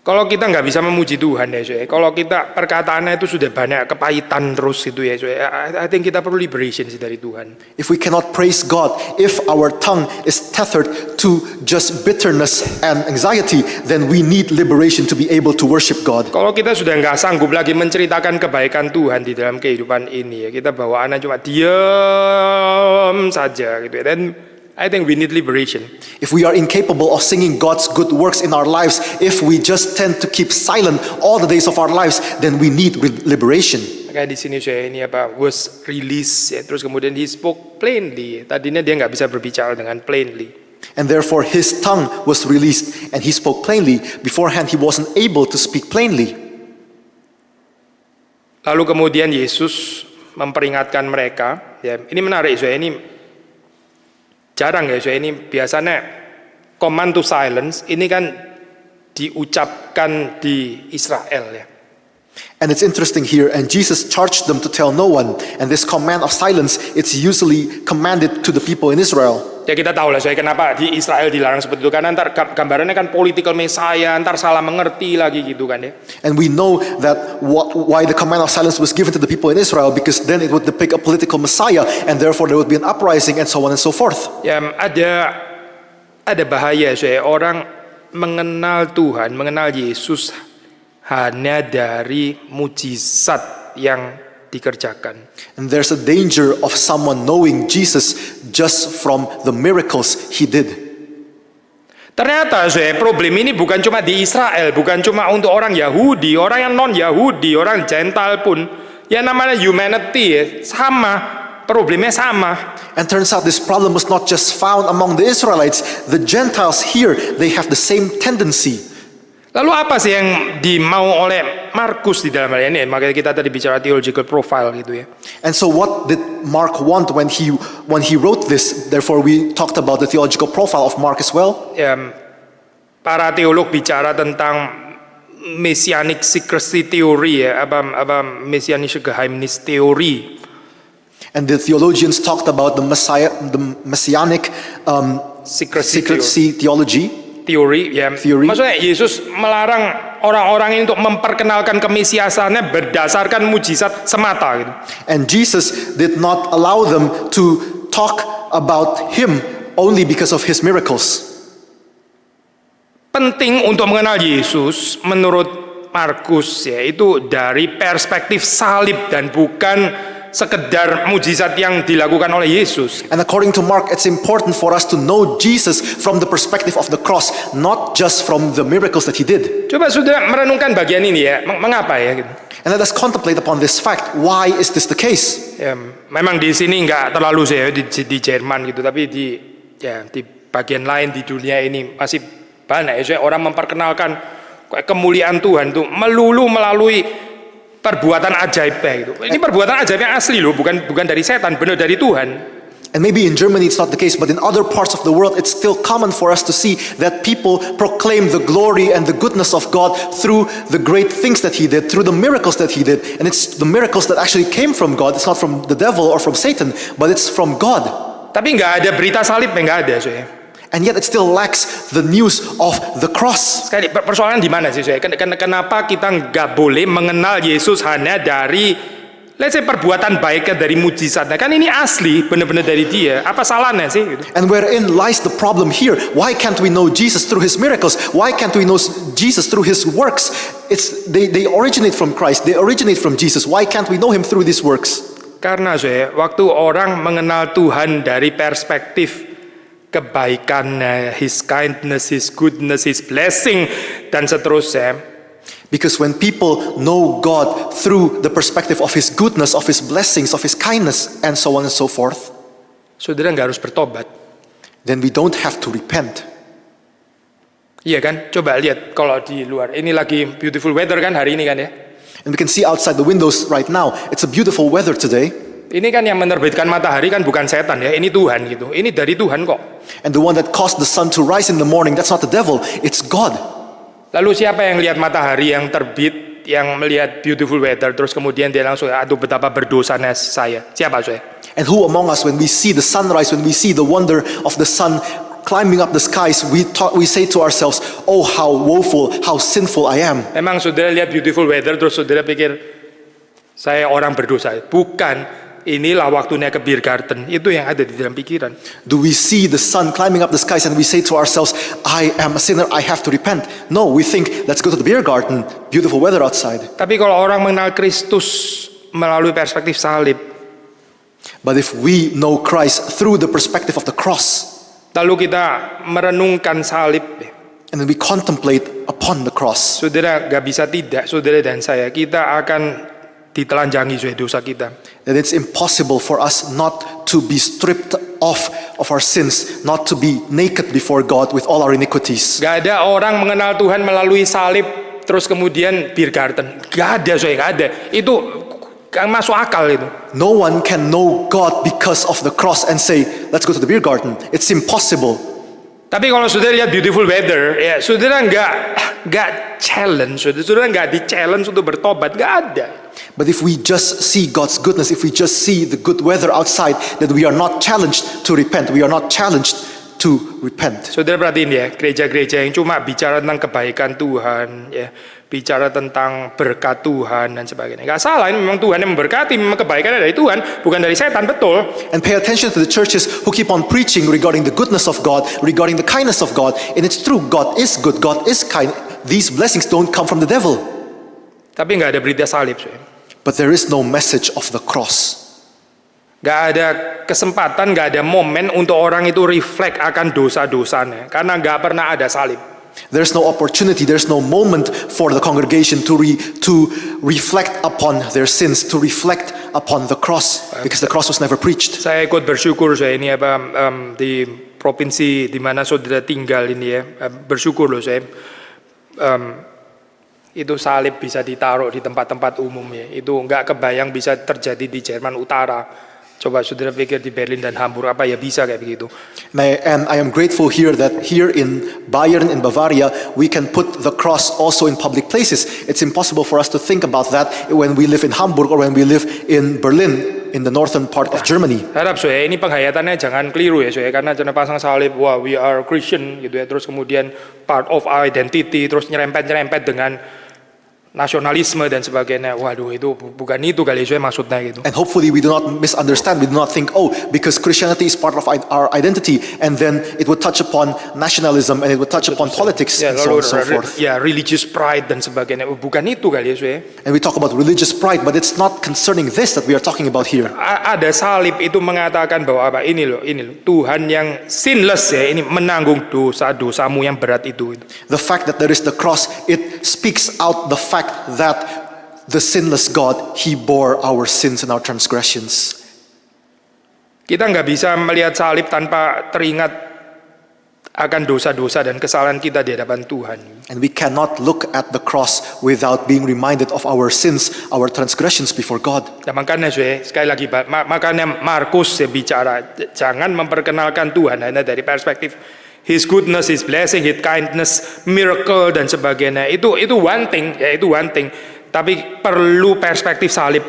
Kalau kita nggak bisa memuji Tuhan ya, kalau kita perkataannya itu sudah banyak kepahitan terus itu ya, I think kita perlu liberation sih dari Tuhan. If we cannot praise God, if our tongue is tethered to just bitterness and anxiety, then we need liberation to be able to worship God. Kalau kita sudah nggak sanggup lagi menceritakan kebaikan Tuhan di dalam kehidupan ini ya, kita bawaannya cuma diam saja gitu ya, then I think we need liberation. If we are incapable of singing God's good works in our lives, if we just tend to keep silent all the days of our lives, then we need liberation. Kayak di sini saya ini was released ya, terus kemudian he spoke plainly. Tadinya dia nggak bisa berbicara dengan plainly. And therefore his tongue was released and he spoke plainly. Beforehand he wasn't able to speak plainly. Lalu kemudian Yesus memperingatkan mereka. Ya, ini menarik saya ini. Jarang ya, ini biasanya command to silence ini kan diucapkan di Israel ya. And it's interesting here, and Jesus charged them to tell no one. And this command of silence, it's usually commanded to the people in Israel. Ya kita tahu lah saya kenapa di Israel dilarang seperti itu, karena ntar gambarannya kan political messiah, ntar salah mengerti lagi gitu kan ya. And we know that why the command of silence was given to the people in Israel, because then it would depict a political messiah, and therefore there would be an uprising and so on and so forth. Ya ada bahaya saya orang mengenal Tuhan, mengenal Yesus hanya dari mujizat yang dikerjakan. And there's a danger of someone knowing Jesus just from the miracles he did. Ternyata problem ini bukan cuma di Israel, bukan cuma untuk orang Yahudi, orang yang non-Yahudi, orang Gentile pun, ya namanya humanity ya, sama, problemnya sama. And turns out this problem was not just found among the Israelites, the Gentiles here, they have the same tendency. Lalu apa sih yang dimau oleh Markus di dalam hal ini? Makanya kita tadi bicara theological profile gitu ya. And so what did Mark want when he wrote this? Therefore we talked about the theological profile of Mark as well. Ya, para teolog bicara tentang messianic secrecy theory ya, apa messianische Geheimnis Theory. And the theologians talked about the messianic secrecy theology. Teori ya. Maksudnya Yesus melarang orang-orang ini untuk memperkenalkan kemesiasannya berdasarkan mujizat semata gitu. And Jesus did not allow them to talk about him only because of his miracles. Penting untuk mengenal Yesus menurut Markus ya, itu dari perspektif salib dan bukan sekedar mujizat yang dilakukan oleh Yesus. And according to Mark, it's important for us to know Jesus from the perspective of the cross, not just from the miracles that he did. Coba sudah merenungkan bagian ini ya, mengapa ya? And let us contemplate upon this fact. Why is this the case? Ya, memang di sini nggak terlalu saya di Jerman gitu, tapi di bagian lain di dunia ini masih banyak ya orang memperkenalkan kemuliaan Tuhan tuh melulu melalui perbuatan ajaib gitu. Ini perbuatan ajaib yang asli loh, bukan dari setan, benar dari Tuhan. And maybe in Germany it's not the case, but in other parts of the world it's still common for us to see that people proclaim the glory and the goodness of God through the great things that he did, through the miracles that he did. And it's the miracles that actually came from God. It's not from the devil or from Satan, but it's from God. Tapi nggak ada berita salib, nggak ada saya. And yet it still lacks the news of the cross. Sekali persoalan di mana sih saya? Kenapa kita nggak boleh mengenal Yesus hanya dari, let's say, perbuatan baiknya, dari mujizatnya? Kan ini asli, benar-benar dari dia. Apa salahnya sih? And wherein lies the problem here? Why can't we know Jesus through his miracles? Why can't we know Jesus through his works? They originate from Christ. They originate from Jesus. Why can't we know him through these works? Karena saya, waktu orang mengenal Tuhan dari perspektif kebaikannya, his kindness, his goodness, his blessing, dan seterusnya. Because when people know God through the perspective of his goodness, of his blessings, of his kindness, and so on and so forth, saudara nggak harus bertobat. Then we don't have to repent. Iya kan? Coba lihat kalau di luar. Ini lagi beautiful weather kan hari ini kan ya? And we can see outside the windows right now. It's a beautiful weather today. Ini kan yang menerbitkan matahari kan bukan setan ya, ini Tuhan gitu. Ini dari Tuhan kok. And the one that caused the sun to rise in the morning, that's not the devil, it's God. Lalu siapa yang lihat matahari yang terbit, yang melihat beautiful weather, terus kemudian dia langsung, aduh betapa berdosanya saya. Siapa saya? And who among us, when we see the sunrise, when we see the wonder of the sun climbing up the skies, we say to ourselves, oh, how woeful, how sinful I am. Memang saudara lihat beautiful weather terus saudara pikir saya orang berdosa. Bukan. Inilah waktunya ke beer garden. Itu yang ada di dalam pikiran. Do we see the sun climbing up the skies and we say to ourselves, I am a sinner, I have to repent? No, we think, let's go to the beer garden, beautiful weather outside. Tapi kalau orang mengenal Kristus melalui perspektif salib, But if we know Christ through the perspective of the cross, lalu kita merenungkan salib, and then we contemplate upon the cross, saudara gak bisa tidak, saudara dan saya, kita akan ditelanjangi oleh dosa kita. then it's impossible for us not to be stripped off of our sins, not to be naked before God with all our iniquities. Gak ada orang mengenal Tuhan melalui salib terus kemudian beer garden. Gak ada, gak ada. Itu gak masuk akal itu. No one can know God because of the cross and say, let's go to the beer garden. It's impossible. Tapi kalau saudara lihat beautiful weather, ya saudara nggak challenge, saudara nggak di challenge untuk bertobat, nggak ada. But if we just see God's goodness, if we just see the good weather outside, then we are not challenged to repent. We are not challenged to repent. Saudara perhatiin ya, gereja-gereja yang cuma bicara tentang kebaikan Tuhan, ya, bicara tentang berkat Tuhan dan sebagainya. Gak salah, ini memang Tuhan yang memberkati, memang kebaikan dari Tuhan, bukan dari setan, betul. And pay attention to the churches who keep on preaching regarding the goodness of God, regarding the kindness of God. And it's true, God is good, God is kind. These blessings don't come from the devil. Tapi nggak ada berita salib, saudara. But there is no message of the cross. Gak ada kesempatan, gak ada momen untuk orang itu reflect akan dosa-dosanya, karena gak pernah ada salib. There's no opportunity, there's no moment for the congregation to reflect upon their sins, to reflect upon the cross, because the cross was never preached. Saya ikut bersyukur saya ini di provinsi di mana saudara tinggal ini ya, bersyukur loh saya. Itu salib bisa ditaruh di tempat-tempat umum ya. Itu nggak kebayang bisa terjadi di Jerman Utara. Coba saudara pikir di Berlin dan Hamburg apa ya bisa kayak begitu. And I am grateful here that here in Bayern, in Bavaria, we can put the cross also in public places. It's impossible for us to think about that when we live in Hamburg or when we live in Berlin, in the northern part of Germany. Harap saya ini penghayatannya jangan keliru ya saya, karena jangan pasang salib, wah we are Christian gitu ya, terus kemudian part of our identity, terus nyerempet dengan nasionalisme dan sebagainya. Waduh, itu bukan itu kali saya maksudnya gitu. And hopefully we do not misunderstand, we do not think, oh, because Christianity is part of our identity, and then it would touch upon nationalism and it would touch upon politics and so on and so forth. Ya, religious pride dan sebagainya. Bukan itu kali ya saya. And we talk about religious pride, but it's not concerning this that we are talking about here. Ada salib itu mengatakan bahwa apa? Ini loh, Tuhan yang sinless ya, ini menanggung dosa-dosamu yang berat itu. The fact that there is the cross, it speaks out the fact that the sinless God, He bore our sins and our transgressions. Kita nggak bisa melihat salib tanpa teringat akan dosa-dosa dan kesalahan kita di hadapan Tuhan. And we cannot look at the cross without being reminded of our sins, our transgressions before God. Nah, makanya sekali lagi, makanya Markus bicara jangan memperkenalkan Tuhan hanya dari perspektif His goodness, His blessing, His kindness, miracle dan sebagainya. Itu one thing, ya itu one thing. Tapi perlu perspektif salib.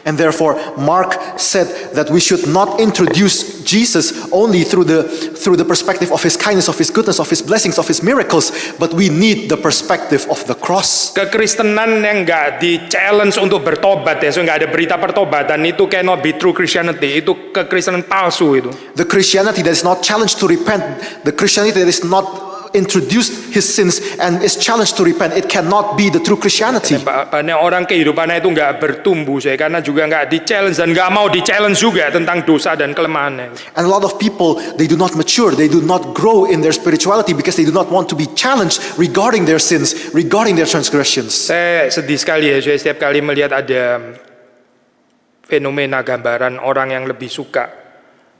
And therefore, Mark said that we should not introduce Jesus only through the perspective of His kindness, of His goodness, of His blessings, of His miracles, but we need the perspective of the cross. Kekristenan yang nggak di challenge untuk bertobat ya, so nggak ada berita pertobatan, itu cannot be true Christianity. Itu kekristenan palsu itu. The Christianity that is not challenged to repent, the Christianity that is not introduced his sins and is challenged to repent, it cannot be the true Christianity. Banyak orang kehidupannya itu nggak bertumbuh saya, karena juga nggak di challenge dan nggak mau di challenge juga tentang dosa dan kelemahannya. And a lot of people, they do not mature, they do not grow in their spirituality because they do not want to be challenged regarding their sins, regarding their transgressions. Saya sedih sekali ya, saya setiap kali melihat ada fenomena gambaran orang yang lebih suka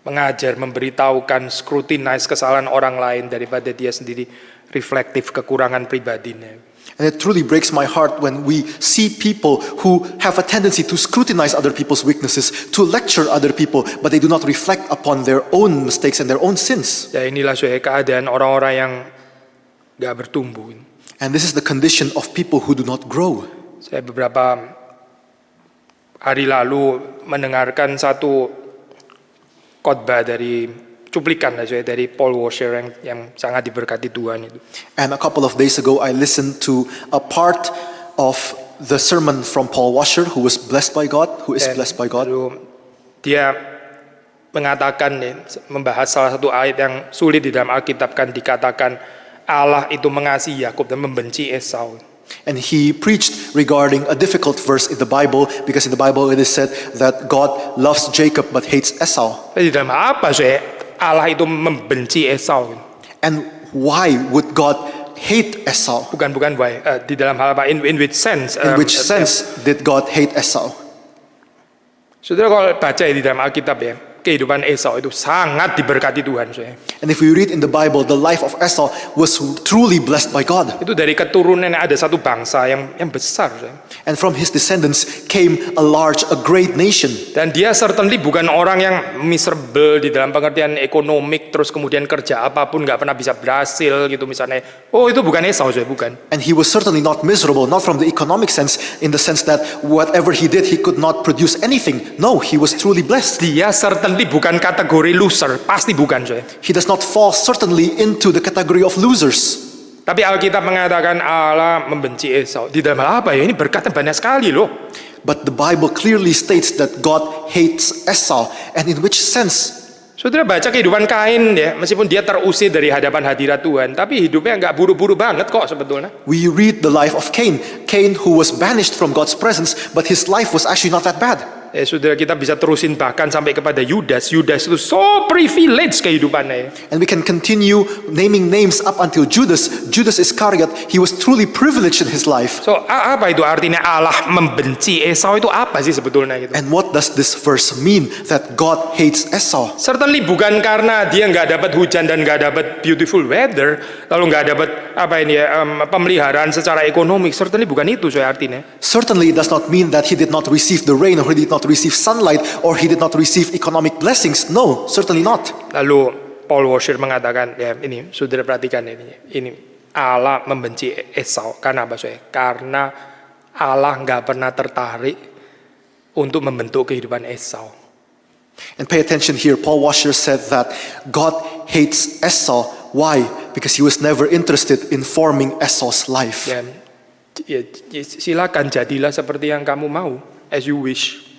mengajar, memberitahukan, scrutinize kesalahan orang lain daripada dia sendiri reflektif kekurangan pribadinya. And it truly breaks my heart when we see people who have a tendency to scrutinize other people's weaknesses, to lecture other people, but they do not reflect upon their own mistakes and their own sins. Ya inilah keadaan orang-orang yang gak bertumbuh. And this is the condition of people who do not grow. Saya beberapa hari lalu mendengarkan satu khotbah dari cuplikan dari Paul Washer yang sangat diberkati Tuhan itu. And a couple of days ago, I listened to a part of the sermon from Paul Washer, who was blessed by God, who is blessed by God. Lalu dia mengatakan, membahas salah satu ayat yang sulit di dalam Alkitab, kan dikatakan Allah itu mengasihi Yakub dan membenci Esau. And he preached regarding a difficult verse in the Bible, because in the Bible it is said that God loves Jacob but hates Esau. Di dalam apa Allah itu membenci Esau? And why would God hate Esau? Bukan why. Di dalam hal apa? In which sense? In which sense did God hate Esau? Saudara kalau baca di dalam Alkitab kehidupan Esau itu sangat diberkati Tuhan. And if we read in the Bible, the life of Esau was truly blessed by God. Itu dari keturunan ada satu bangsa yang besar. And from his descendants came a great nation. Dan dia certainly bukan orang yang miserable di dalam pengertian ekonomik, terus kemudian kerja apapun nggak pernah bisa berhasil gitu misalnya. Oh, itu bukan Esau, bukan. And he was certainly not miserable, not from the economic sense, in the sense that whatever he did, he could not produce anything. No, he was truly blessed. Dia certainly bukan kategori loser, pasti bukan. He does not fall certainly into the category of losers. Tapi Alkitab mengatakan Allah membenci Esau. Di dalam hal apa ya? Ini berkatnya banyak sekali loh. But the Bible clearly states that God hates Esau. And in which sense? Saudara baca kehidupan Kain meskipun dia terusir dari hadapan hadirat Tuhan, tapi hidupnya nggak buru-buru banget kok sebetulnya. We read the life of Cain. Cain who was banished from God's presence, but his life was actually not that bad. Saudara, kita bisa terusin bahkan sampai kepada Yudas. Yudas itu so privileged kehidupannya. And we can continue naming names up until Judas. Judas Iscariot, he was truly privileged in his life. So apa itu artinya Allah membenci Esau itu apa sih sebetulnya gitu? And what does this verse mean that God hates Esau? Certainly bukan karena dia nggak dapat hujan dan nggak dapat beautiful weather, lalu nggak dapat pemeliharaan secara ekonomi. Certainly bukan itu artinya. Certainly it does not mean that he did not receive the rain, or he did not receive sunlight, or he did not receive economic blessings. No, certainly not. Lalu Paul Washer mengatakan, ini saudara perhatikan ini Allah membenci Esau karena apa Karena Allah nggak pernah tertarik untuk membentuk kehidupan Esau. And pay attention here. Paul Washer said that God hates Esau. Why? Because he was never interested in forming Esau's life. Silakan jadilah seperti yang kamu mau, as you wish.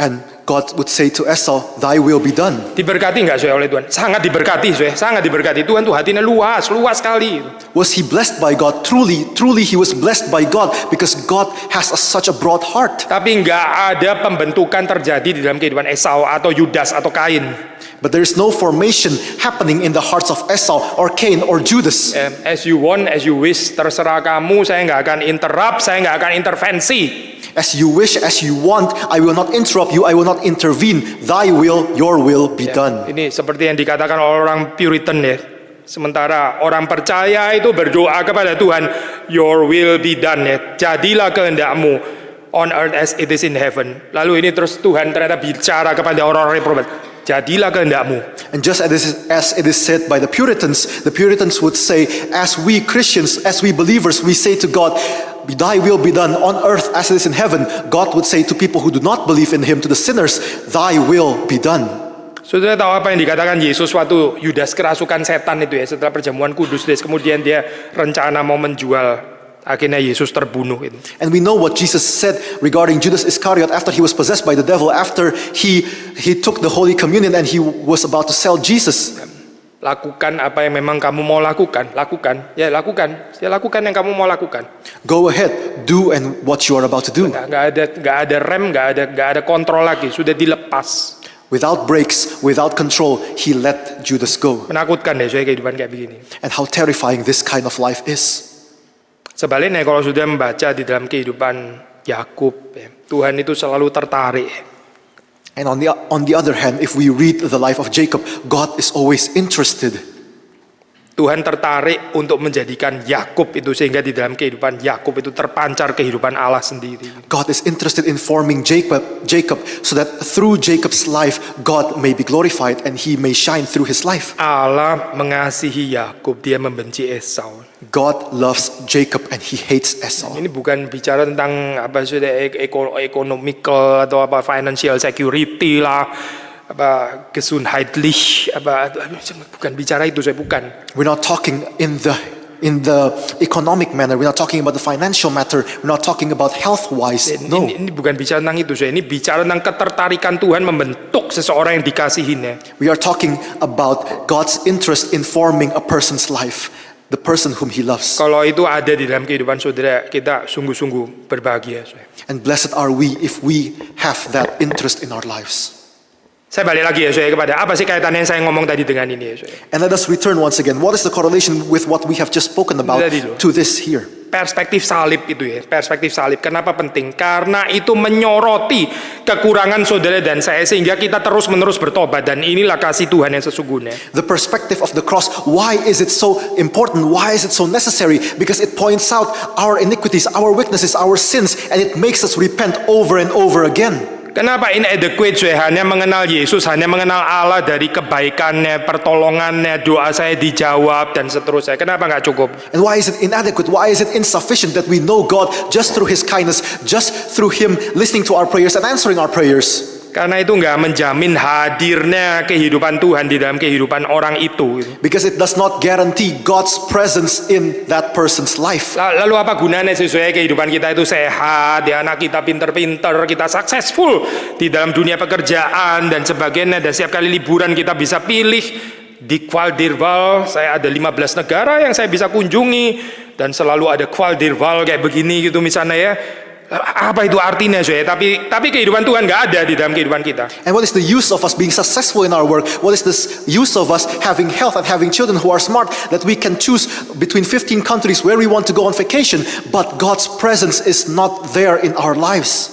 And God would say to Esau, thy will be done. Diberkati nggak oleh Tuhan? Sangat diberkati, sangat diberkati. Tuhan tuh hatinya luas sekali. Was he blessed by God? Truly he was blessed by God, because God has such a broad heart. Tapi nggak ada pembentukan terjadi di dalam kehidupan Esau atau Yudas atau Kain. But there is no formation happening in the hearts of Esau or Cain or Judas. As you want, as you wish, terserah kamu. Saya nggak akan interrupt, saya nggak akan intervensi. As you wish, as you want, I will not interrupt you, I will not intervene. Thy will, your will be done. Ini seperti yang dikatakan oleh orang Puritan Sementara orang percaya itu berdoa kepada Tuhan, your will be done Jadilah kehendakmu on earth as it is in heaven. Lalu ini terus Tuhan ternyata bicara kepada orang-orang reprobate, jadilah kehendakmu. And just as it is said by the Puritans would say, as we Christians, as we believers, we say to God, thy will be done on earth as it is in heaven. God would say to people who do not believe in him, to the sinners, thy will be done. Saudara tahu apa yang dikatakan Yesus waktu Yudas kerasukan setan itu setelah perjamuan kudus, kemudian dia rencana mau menjual, akhirnya Yesus terbunuh itu. And we know what Jesus said regarding Judas Iscariot after he was possessed by the devil, after he took the Holy Communion and he was about to sell Jesus. Lakukan apa yang memang kamu mau lakukan. Lakukan yang kamu mau lakukan. Go ahead, do and what you are about to do. Nggak ada rem, nggak ada kontrol lagi, sudah dilepas. Without brakes, without control, he let Judas go. Menakutkan kehidupan kayak begini. And how terrifying this kind of life is. Sebaliknya kalau sudah membaca di dalam kehidupan Yakub, Tuhan itu selalu tertarik. And on the other hand, if we read the life of Jacob, God is always interested. Tuhan tertarik untuk menjadikan Yakub itu sehingga di dalam kehidupan Yakub itu terpancar kehidupan Allah sendiri. God is interested in forming Jacob so that through Jacob's life God may be glorified and he may shine through his life. Allah mengasihi Yakub, dia membenci Esau. God loves Jacob and he hates Esau. Ini bukan bicara tentang apa sudah economical atau apa financial security lah, gesundheitlich, bukan bicara itu saya bukan. We're not talking in the economic manner. We're not talking about the financial matter. We're not talking about health-wise. No. Ini bukan bicara tentang itu saya. Ini bicara tentang ketertarikan Tuhan membentuk seseorang yang dikasihinya. We are talking about God's interest in forming a person's life, the person whom He loves. Kalau itu ada di dalam kehidupan saudara, kita sungguh-sungguh berbahagia. And blessed are we if we have that interest in our lives. Saya balik lagi ya saya kepada apa sih kaitannya yang saya ngomong tadi dengan ini ya saya. And let us return once again. What is the correlation with what we have just spoken about to this here? Perspektif salib itu ya, perspektif salib. Kenapa penting? Karena itu menyoroti kekurangan saudara dan saya sehingga kita terus-menerus bertobat dan inilah kasih Tuhan yang sesungguhnya. The perspective of the cross, why is it so important? Why is it so necessary? Because it points out our iniquities, our weaknesses, our sins, and it makes us repent over and over again. Kenapa inadequate saya hanya mengenal Yesus, hanya mengenal Allah dari kebaikannya, pertolongannya, doa saya dijawab dan seterusnya. Kenapa nggak cukup? And why is it inadequate? Why is it insufficient that we know God just through His kindness, just through Him listening to our prayers and answering our prayers? Karena itu nggak menjamin hadirnya kehidupan Tuhan di dalam kehidupan orang itu. Because it does not guarantee God's presence in that person's life. Lalu apa gunanya sesuai kehidupan kita itu sehat, ya anak kita pinter-pinter, kita successful di dalam dunia pekerjaan dan sebagainya, dan setiap kali liburan kita bisa pilih di Kvaldirval, saya ada 15 negara yang saya bisa kunjungi dan selalu ada Kvaldirval kayak begini gitu misalnya ya. Apa itu artinya saya? Tapi kehidupan Tuhan nggak ada di dalam kehidupan kita. And what is the use of us being successful in our work? What is the use of us having health and having children who are smart that we can choose between 15 countries where we want to go on vacation, but God's presence is not there in our lives?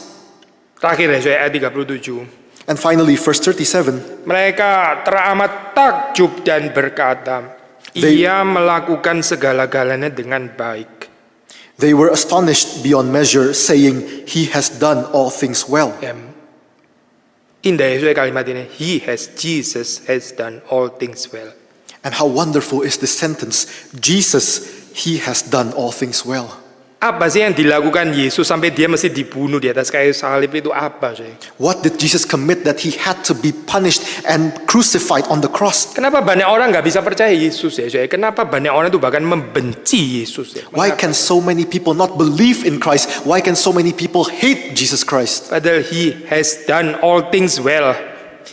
Terakhir ya saya ayat 37. And finally, verse 37. Mereka teramat takjub dan berkata, Ia melakukan segala-galanya dengan baik. They were astonished beyond measure, saying, He has done all things well. Indah ya kalimat ini. Jesus has done all things well. And how wonderful is this sentence. Jesus, He has done all things well. Apa sih yang dilakukan Yesus sampai dia mesti dibunuh di atas kayu salib itu apa sih? What did Jesus commit that He had to be punished and crucified on the cross? Kenapa banyak orang nggak bisa percaya Yesus ya? Kenapa banyak orang itu bahkan membenci Yesus ya? Why can so many people not believe in Christ? Why can so many people hate Jesus Christ? Padahal He has done all things well.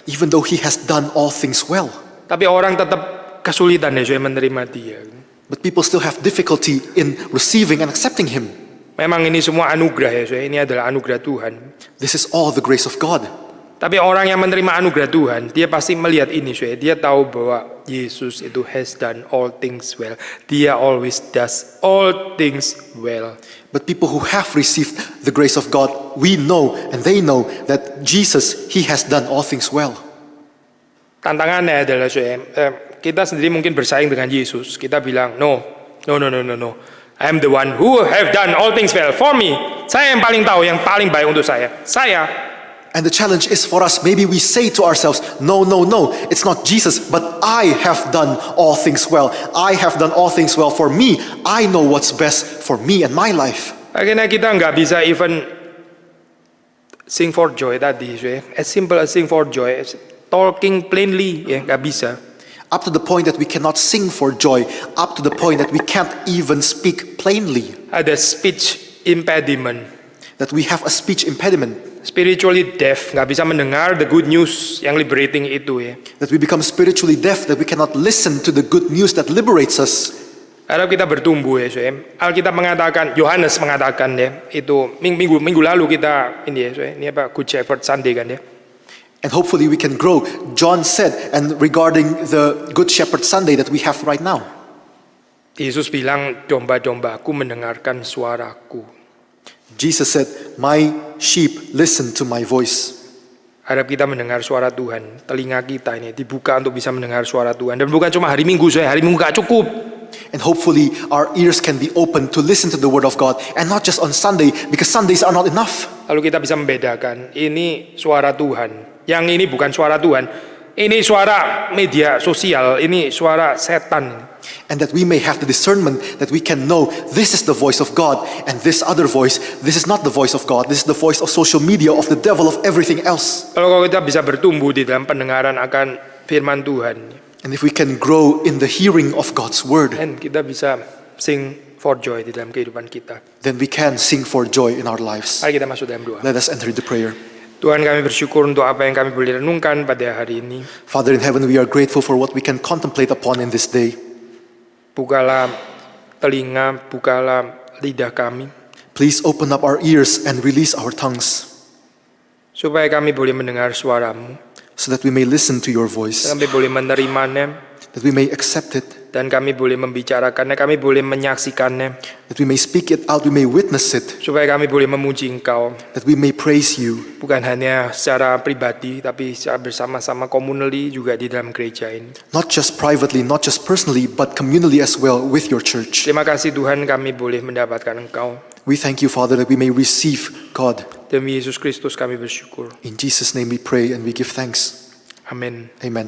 Even though He has done all things well. Tapi orang tetap kesulitan ya menerima Dia. But people still have difficulty in receiving and accepting Him. Memang ini semua anugerah ya, ini adalah anugerah Tuhan. This is all the grace of God. Tapi orang yang menerima anugerah Tuhan, dia pasti melihat ini, dia tahu bahwa Yesus itu has done all things well. Dia always does all things well. But people who have received the grace of God, we know and they know that Jesus, He has done all things well. Tantangannya adalah kita sendiri mungkin bersaing dengan Yesus. Kita bilang, no. I am the one who have done all things well for me. Saya yang paling tahu, yang paling baik untuk saya. And the challenge is for us, maybe we say to ourselves, no, it's not Jesus, but I have done all things well. I have done all things well for me. I know what's best for me and my life. Akhirnya kita nggak bisa even sing for joy tadi, as simple as sing for joy, talking plainly, ya nggak bisa. Up to the point that we cannot sing for joy, up to the point that we can't even speak plainly. Ada speech impediment. That we have a speech impediment. Spiritually deaf, nggak bisa mendengar the good news yang liberating itu ya. That we become spiritually deaf, that we cannot listen to the good news that liberates us. Harap kita bertumbuh ya, Alkitab mengatakan, Yohanes mengatakan ya, itu minggu lalu kita ini apa Good Shepherd Sunday kan ya. And hopefully we can grow. John said, and regarding the Good Shepherd Sunday that we have right now. Yesus bilang, domba-dombaku mendengarkan suaraku. Jesus said, my sheep listen to my voice. Harap kita mendengar suara Tuhan. Telinga kita ini dibuka untuk bisa mendengar suara Tuhan. Dan bukan cuma hari Minggu, hari Minggu gak cukup. And hopefully our ears can be open to listen to the word of God. And not just on Sunday, because Sundays are not enough. Lalu kita bisa membedakan, ini suara Tuhan. Yang ini bukan suara Tuhan. Ini suara media sosial, ini suara setan. And that we may have the discernment that we can know this is the voice of God, and this other voice, this is not the voice of God, this is the voice of social media, of the devil, of everything else. Kalau kita bisa bertumbuh di dalam pendengaran akan firman Tuhan, And if we can grow in the hearing of God's word, dan kita bisa sing for joy di dalam kehidupan kita. then we can sing for joy in our lives. Mari kita masuk dalam doa. Let us enter into prayer. Tuhan, kami bersyukur untuk apa yang kami boleh renungkan pada hari ini. Father in heaven, we are grateful for what we can contemplate upon in this day. Bukalah telinga, bukalah lidah kami, Please open up our ears and release our tongues supaya kami boleh mendengar suara-Mu, so that we may listen to your voice, kami boleh menerimanya, that we may accept it, dan kami boleh membicarakannya, kami boleh menyaksikannya, that we may speak it out, we may witness it, supaya kami boleh memuji Engkau, that we may praise you, bukan hanya secara pribadi, tapi secara bersama-sama communally juga di dalam gereja ini. not just privately, not just personally, but communally as well with your church. Terima kasih Tuhan, kami boleh mendapatkan Engkau. We thank you, Father, that we may receive God. Demi Yesus Kristus kami bersyukur. In Jesus' name we pray and we give thanks. Amin. Amen.